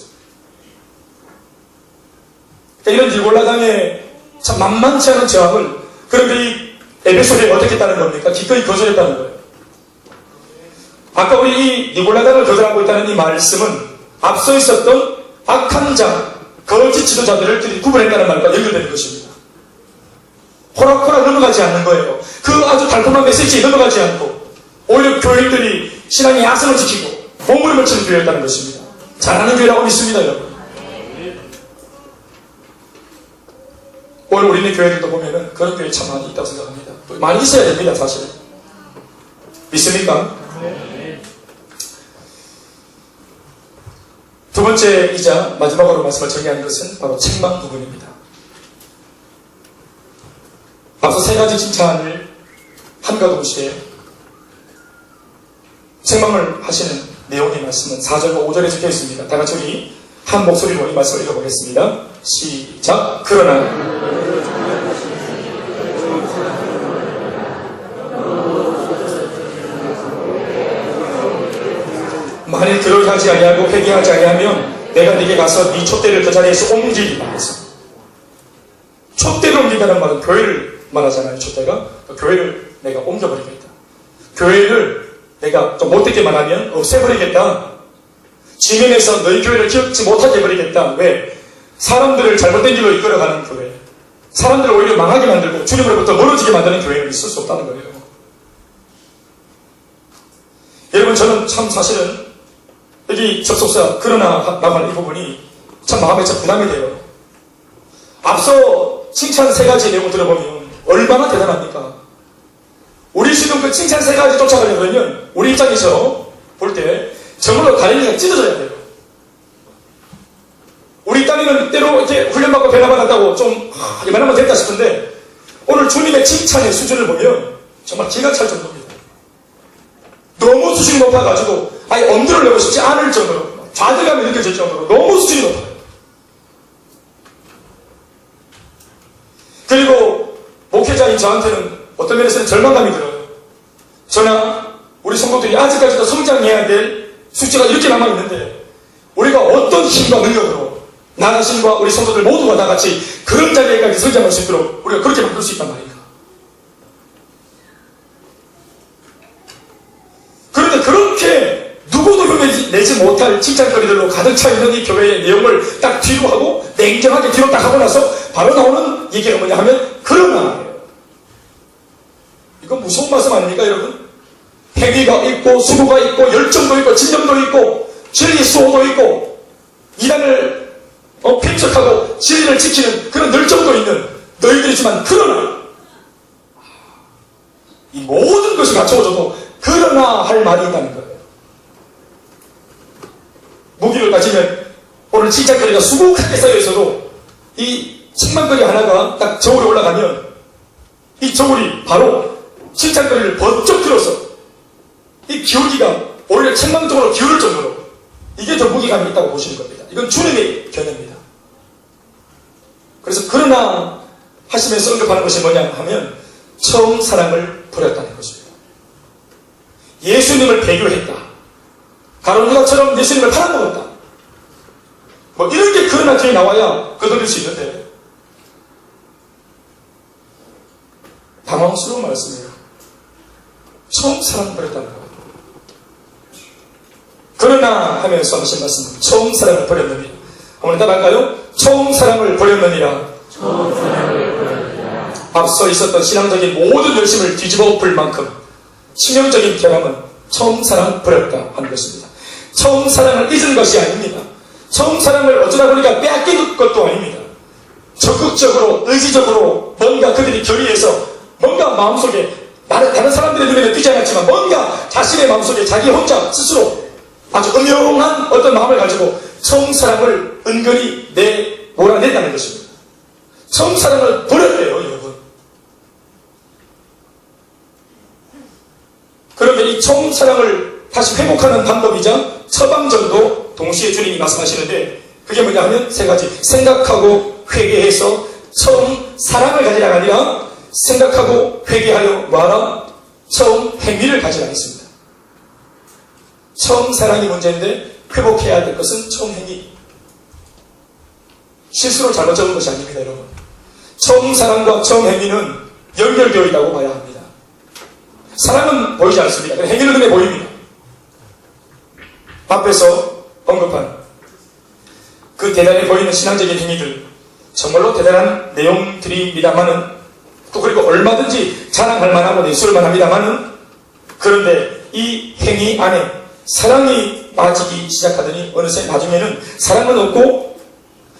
그러니까 이런 니골라당의 참 만만치 않은 저항을, 그런데 이 에베소에 어떻게 했다는 겁니까? 기꺼이 거절했다는 거예요. 아까 우리 이 니골라당을 거절하고 있다는 이 말씀은 앞서 있었던 악한 자, 거짓 지도자들을 구분했다는 말과 연결되는 것입니다. 호락호락 넘어가지 않는 거예요. 그 아주 달콤한 메시지에 넘어가지 않고 오히려 교인들이 신앙의 야성을 지키고 몸부림을 치는 교회였다는 것입니다. 잘하는 교회라고 믿습니다, 여러분. 오늘 우리네 교회들도 보면은 그런 교회 참 많이 있다고 생각합니다. 많이 있어야 됩니다, 사실. 믿습니까? 두 번째이자 마지막으로 말씀을 정리하는 것은 바로 책망 부분입니다. 앞서 세 가지 칭찬을 함과 동시에 책망을 하시는 내용의 말씀은 4절과 5절에 적혀 있습니다. 다 같이 우리 한 목소리로 이 말씀을 읽어보겠습니다. 시작. 그러나 만일 그렇게 하지 아니하고 회개하지 아니하면 내가 네게 가서 네 촛대를 그 자리에서 옮기리라 해서, 촛대를 옮긴다는 말은 교회를 말하잖아요. 촛대가 교회를 내가 옮겨버리겠다. 교회를 내가 좀 못되게 말하면 없애버리겠다. 지면에서 너희 교회를 기억지 못하게 해버리겠다. 왜? 사람들을 잘못된 길로 이끌어가는 교회, 사람들을 오히려 망하게 만들고 주님으로부터 멀어지게 만드는 교회는 있을 수 없다는 거예요. 여러분, 저는 참 사실은 여기 접속사 그러나 나갈 이 부분이 참 마음에 참 부담이 돼요. 앞서 칭찬 3가지 내용 들어보면 얼마나 대단합니까? 우리 지금 그 칭찬 3가지 쫓아가려면 우리 입장에서 볼 때 정말로 다리가 찢어져야 돼요. 우리 딸이는 때로 이렇게 훈련받고 변화받았다고 좀 이만하면 됐다 싶은데 오늘 주님의 칭찬의 수준을 보면 정말 기가 찰 정도입니다. 너무 수준이 높아가지고 아예 엄두를 내고 싶지 않을 정도로 좌절감이 느껴질 정도로 너무 수준이 높아요. 그리고 목회자인 저한테는 어떤 면에서는 절망감이 들어요. 저나 우리 성도들이 아직까지도 성장해야 될 숫자가 이렇게 남아있는데 우리가 어떤 힘과 능력으로 나 자신과 우리 성도들 모두가 다 같이 그런 자리에까지 성장할 수 있도록 우리가 그렇게 만들 수 있단 말입니다. 그런데 그렇게 누구도 흉내내지 못할 칭찬거리들로 가득 차있는 이 교회의 내용을 딱 뒤로 하고 냉정하게 뒤로 딱 하고 나서 바로 나오는 얘기가 뭐냐 하면 그러나 이건 무서운 말씀 아닙니까 여러분? 행위가 있고 수고가 있고 열정도 있고 진정도 있고 진리 수호도 있고 이단을 팽척하고 진리를 지키는 그런 열정도 있는 너희들이지만 그러나 이 모든 것이 갖춰져도 그러나 할 말이 있다는 거예요. 무기를 가지면 오늘 칭찬거리가 수북하게 쌓여있어도 이 칭찬거리 하나가 딱 저울에 올라가면 이 저울이 바로 칭찬거리를 번쩍 들어서 이 기울기가 오히려 책망적으로 기울을 정도로 이게 더 무게감이 있다고 보시는 겁니다. 이건 주님의 견해입니다. 그래서 그러나 하시면서 언급하는 것이 뭐냐 하면 처음 사랑을 버렸다는 것입니다. 예수님을 배교했다. 가룟 유다처럼 예수님을 팔아먹었다. 뭐 이런 게 그러나 뒤에 나와야 거둬들 수 있는데 당황스러운 말씀이에요. 처음 사랑을 버렸다는 거예요. 그러나 하면서 하신 말씀 처음 사랑을 버렸느니라. 한번 답할까요? 처음 사랑을 버렸느니라. 앞서 있었던 신앙적인 모든 열심을 뒤집어 엎을 만큼 치명적인 결함은 처음 사랑을 버렸다 하는 것입니다. 처음 사랑을 잊은 것이 아닙니다. 처음 사랑을 어쩌다 보니까 빼앗긴 것도 아닙니다. 적극적으로 의지적으로 뭔가 그들이 결의해서 뭔가 마음속에 다른 사람들의 눈에는 띄지 않았지만 뭔가 자신의 마음속에 자기 혼자 스스로 아주 음흉한 어떤 마음을 가지고 처음 사랑을 은근히 몰아냈다는 것입니다. 처음 사랑을 버렸대요, 여러분. 그런데 이 처음 사랑을 다시 회복하는 방법이자 처방전도 동시에 주님이 말씀하시는데 그게 뭐냐 하면 3가지. 생각하고 회개해서 처음 사랑을 가지라가 아니라 생각하고 회개하여 뭐하라? 처음 행위를 가지라 했습니다. 처음 사랑이 문제인데 회복해야 될 것은 처음 행위. 실수로 잘못 적은 것이 아닙니다, 여러분. 처음 사랑과 처음 행위는 연결되어 있다고 봐야 합니다. 사랑은 보이지 않습니다. 행위는 눈에 보입니다. 앞에서 언급한 그 대단해 보이는 신앙적인 행위들 정말로 대단한 내용들입니다만은 또 그리고 얼마든지 자랑할 만하고 내수할 만합니다만은 그런데 이 행위 안에 사랑이 빠지기 시작하더니 어느새 나중에는 사랑은 없고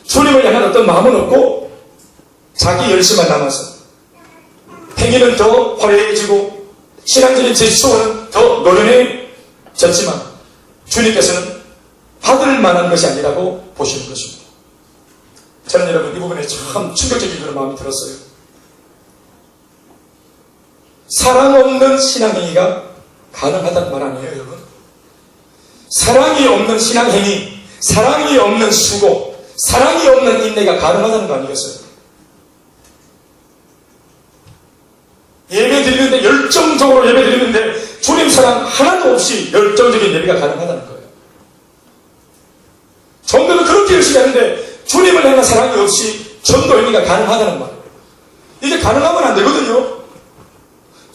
주님을 향한 어떤 마음은 없고 자기 열심만 남아서 행위는 더 화려해지고 신앙적인 제스처는 더 노련해졌지만 주님께서는 받을 만한 것이 아니라고 보시는 것입니다. 저는 여러분 이 부분에 참 충격적인 그런 마음이 들었어요. 사랑 없는 신앙행위가 가능하다는 말 아니에요, 여러분? 사랑이 없는 신앙행위, 사랑이 없는 수고, 사랑이 없는 인내가 가능하다는 거 아니겠어요? 예배 드리는데 열정적으로 예배 드리는데 주님 사랑 하나도 없이 열정적인 예배가 가능하다는 거예요. 전도는 그렇게 열심히 하는데 주님을 향한 사랑이 없이 전도 행위가 가능하다는 말. 이게 가능하면 안 되거든요.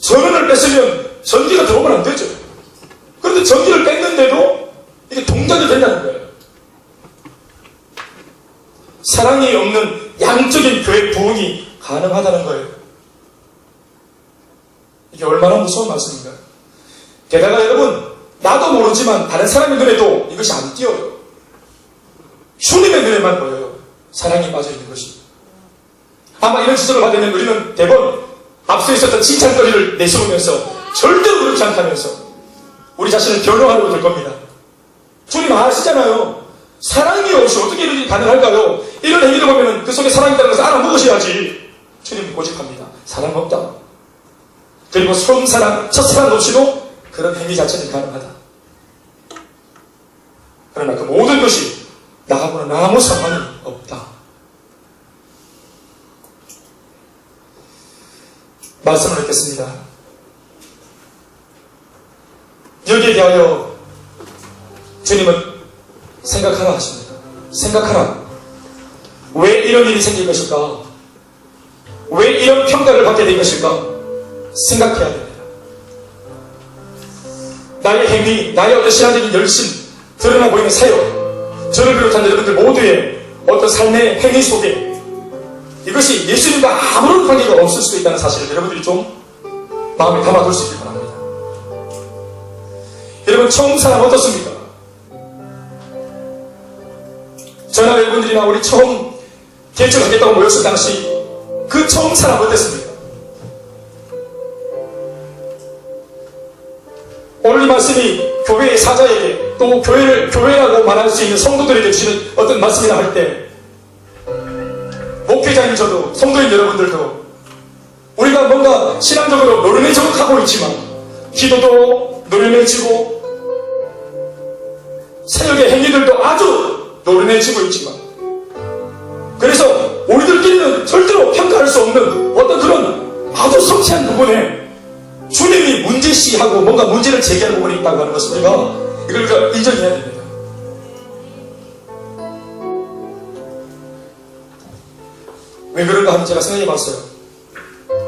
전원을 뺏으면 전기가 들어오면 안 되죠. 그런데 전기를 뺐는데도 이게 동작이 된다는 거예요. 사랑이 없는 양적인 교회 부흥이 가능하다는 거예요. 이게 얼마나 무서운 말씀인가요? 게다가 여러분, 나도 모르지만 다른 사람의 눈에도 이것이 안 띄어요. 주님의 눈에만 보여요. 사랑이 빠져있는 것이. 아마 이런 지적을 받으면 우리는 대번 앞서 있었던 칭찬거리를 내세우면서 절대로 그렇지 않다면서 우리 자신을 변호하려고 될 겁니다. 주님 아시잖아요. 사랑이 없이 어떻게 이렇게 가능할까요? 이런 행위를 보면 그 속에 사랑이 있다는 것을 알아먹으셔야지. 주님 고집합니다. 사랑 없다. 그리고 처음 사랑, 첫사랑 없이도 그런 행위 자체는 가능하다. 그러나 그 모든 것이 나하고는 아무 상관이 없다. 말씀을 읽겠습니다. 여기에 대하여 주님은 생각하라 하십니다. 생각하라. 왜 이런 일이 생길 것일까? 왜 이런 평가를 받게 된 것일까? 생각해야 됩니다. 나의 행위, 나의 어떤 신앙적인 열심, 드러나 보이는 사역, 저를 비롯한 여러분들 모두의 어떤 삶의 행위 속에 이것이 예수님과 아무런 관계가 없을 수도 있다는 사실을 여러분들이 좀 마음에 담아둘 수 있길 바랍니다. 여러분, 처음 사랑 어떻습니까? 저나 여러분들이나 우리 처음 개척하겠다고 모였을 당시 그 처음 사랑 어땠습니까? 오늘 이 말씀이 교회의 사자에게 또 교회라고 말할 수 있는 성도들에게 주시는 어떤 말씀이라 할 때 목회자인 저도 성도인 여러분들도 우리가 뭔가 신앙적으로 노련해져 가고 있지만 기도도 노련해지고 사역의 행위들도 아주 노련해지고 있지만 그래서 우리들끼리는 절대로 평가할 수 없는 어떤 그런 아주 섬세한 부분에 주님이 문제시하고 뭔가 문제를 제기하는 부분이 있다고 하는 것을 우리가 이걸 인정해야 됩니다. 왜 그런가 하면 제가 생각해 봤어요.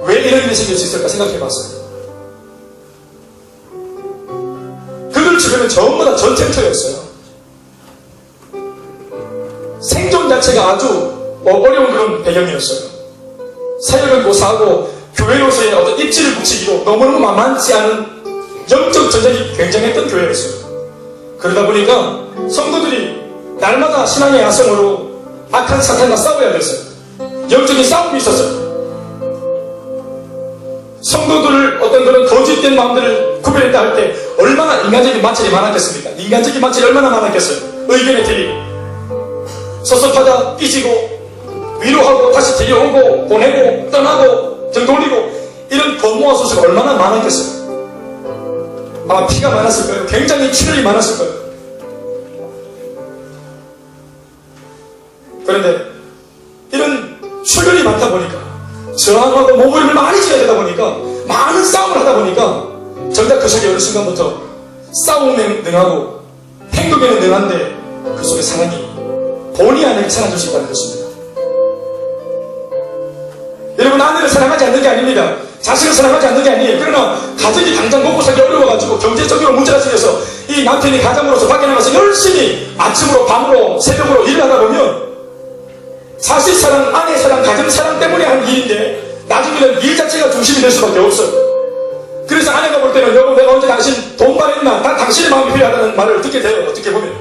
왜 이런 일이 생길 수 있을까 생각해 봤어요. 그들 주변은 전부 다 전쟁터였어요. 생존 자체가 아주 어려운 그런 배경이었어요. 사역을 고사하고 교회로서의 어떤 입지를 붙이기로 너무너무 만만치 않은 영적 전쟁이 굉장했던 교회였어요. 그러다 보니까 성도들이 날마다 신앙의 야성으로 악한 사탄과 싸워야 됐어요. 영적인 싸움이 있었어요. 성도들을 어떤 그런 거짓된 마음들을 구별했다 할 때 얼마나 인간적인 마찰이 많았겠습니까? 인간적인 마찰이 얼마나 많았겠어요? 의견의 대립, 섭섭하다 삐지고 위로하고 다시 데려오고 보내고 떠나고 등 돌리고 이런 권모와 소수가 얼마나 많았겠어요? 아마 피가 많았을 거예요. 굉장히 출혈이 많았을 거예요. 그런데 이런 출혈이 많다 보니까 저항하고 목을 많이 쥐어야 되다 보니까 많은 싸움을 하다 보니까 정작 그 속에 어느 순간부터 싸움에 능하고 행동에는 능한데 그 속에 사랑이 본의 아니게 사라질 수 있다는 것입니다. 여러분, 아내를 사랑하지 않는 게 아닙니다. 자식을 사랑하지 않는 게 아니에요. 그러나 가정이 당장 먹고 살기 어려워가지고 경제적으로 문제가 생겨서 이 남편이 가장으로서 밖에 나가서 열심히 아침으로 밤으로 새벽으로 일을 하다 보면 자식 사랑, 아내 사랑, 가정 사랑 때문에 한 일인데 나중에는 일 자체가 중심이 될 수밖에 없어요. 그래서 아내가 볼 때는 여보 내가 언제 당신 돈 벌었나? 난 당신의 마음이 필요하다는 말을 듣게 돼요. 어떻게 보면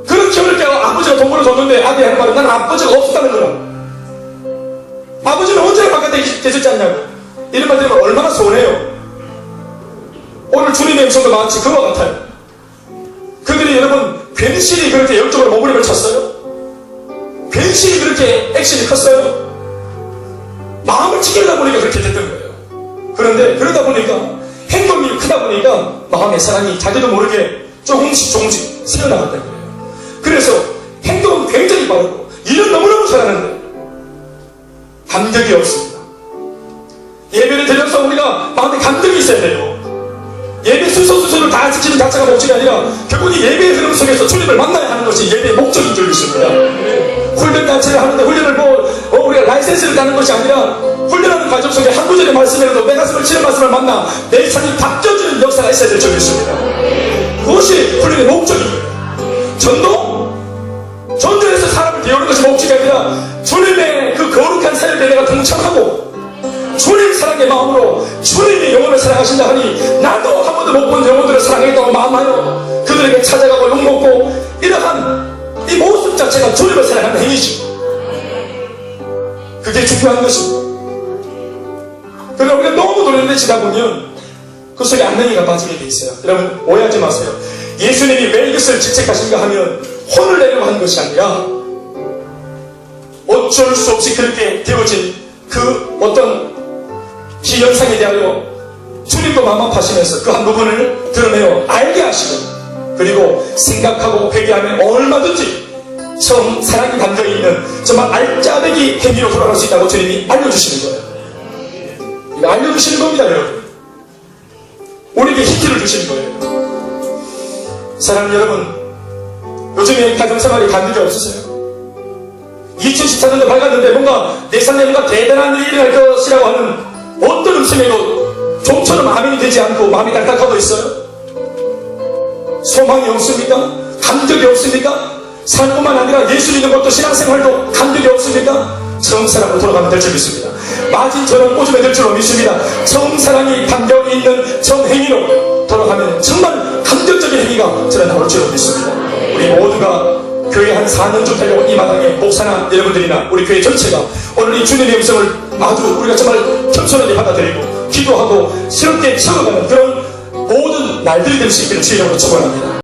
그렇게 어렵게 아버지가 돈 벌어줬는데 아들이 하는 말은 난 아버지가 없었다는 거라. 아버지는 언제나 바깥에 계셨지 않냐고. 이런 말 들으면 얼마나 서운해요. 오늘 주님의 음성도 마치 그와 같아요. 그들이 여러분 괜시리 그렇게 영적으로 머무림을 쳤어요? 괜시리 그렇게 액션이 컸어요? 마음을 지키려다 보니까 그렇게 됐던 거예요. 그런데 그러다 보니까 행동이 크다 보니까 마음의 사랑이 자기도 모르게 조금씩 새어나갔다는 거예요. 그래서 행동은 굉장히 빠르고 일은 너무너무 잘하는데 감격이 없습니다. 예배를 드려서 우리가 마음에 감격이 있어야 돼요. 예배 순서를 다 지키는 자체가 목적이 아니라 결국 이 예배의 흐름 속에서 주님을 만나야 하는 것이 예배의 목적인 줄 믿습니다. 훈련 자체를 하는데 훈련을 우리가 라이센스를 따는 것이 아니라 훈련하는 수많은 과정 속에 한 구절의 말씀이라도 내 가슴을 치는 말씀을 만나 내 삶이 바뀌어지는 역사가 있어야 될 줄 믿습니다. 그것이 훈련의 목적입니다. 전도에서 사람을 배우는 것이 목적이 아니라 주님의 그 거룩한 사역에 내가 동참하고 주님 사랑의 마음으로 주님이 영혼을 사랑하신다 하니 나도 한 번도 못 본 영혼들을 사랑하겠다고 마음하여 그들에게 찾아가고 욕먹고 이러한 이 모습 자체가 주님을 사랑하는 행위죠. 그게 중요한 것입니다. 그러나 우리가 너무 노련해 지다 보면 그 속에 안능이가 빠지게 돼 있어요. 여러분 오해하지 마세요. 예수님이 왜 이것을 질책하신가 하면 혼을 내려고 한 것이 아니라 어쩔 수 없이 그렇게 되어진 그 어떤 기현상에 대하여 주님도 마음 아파하시면서 그 한 부분을 드러내어 알게 하시고 그리고 생각하고 회개하면 얼마든지 처음 사랑이 담겨있는 정말 알짜배기 행위로 돌아갈 수 있다고 주님이 알려주시는 거예요. 이거 알려주시는 겁니다, 여러분. 우리에게 힌트를 주시는 거예요. 사랑하는 여러분, 요즘에 가정생활이 간격이 없으세요? 2014년도 밝았는데 뭔가 내 삶에 뭔가 대단한 일이 일어날 것이라고 하는 어떤 음성에도 좀처럼 아멘이 되지 않고 마음이 딱딱하고 있어요? 소망이 없습니까? 감격이 없습니까? 삶뿐만 아니라 예수 믿는 것도 신앙생활도 감격이 없습니까? 처음 사랑으로 돌아가면 될 줄 믿습니다. 맞은 저는 오줌에 될 줄로 믿습니다. 처음 사랑이 감격이 있는 처음 행위로 돌아가면 정말 감격적인 행위가 저는 나올 줄로 믿습니다. 우리 모두가 교회 한 4년쯤 되려고 이 마당에 목사나 여러분들이나 우리 교회 전체가 오늘 이 주님의 음성을 아주 우리가 정말 겸손하게 받아들이고 기도하고 새롭게 채워가는 그런 모든 날들이 될 수 있기를 주의 이름으로 축원합니다.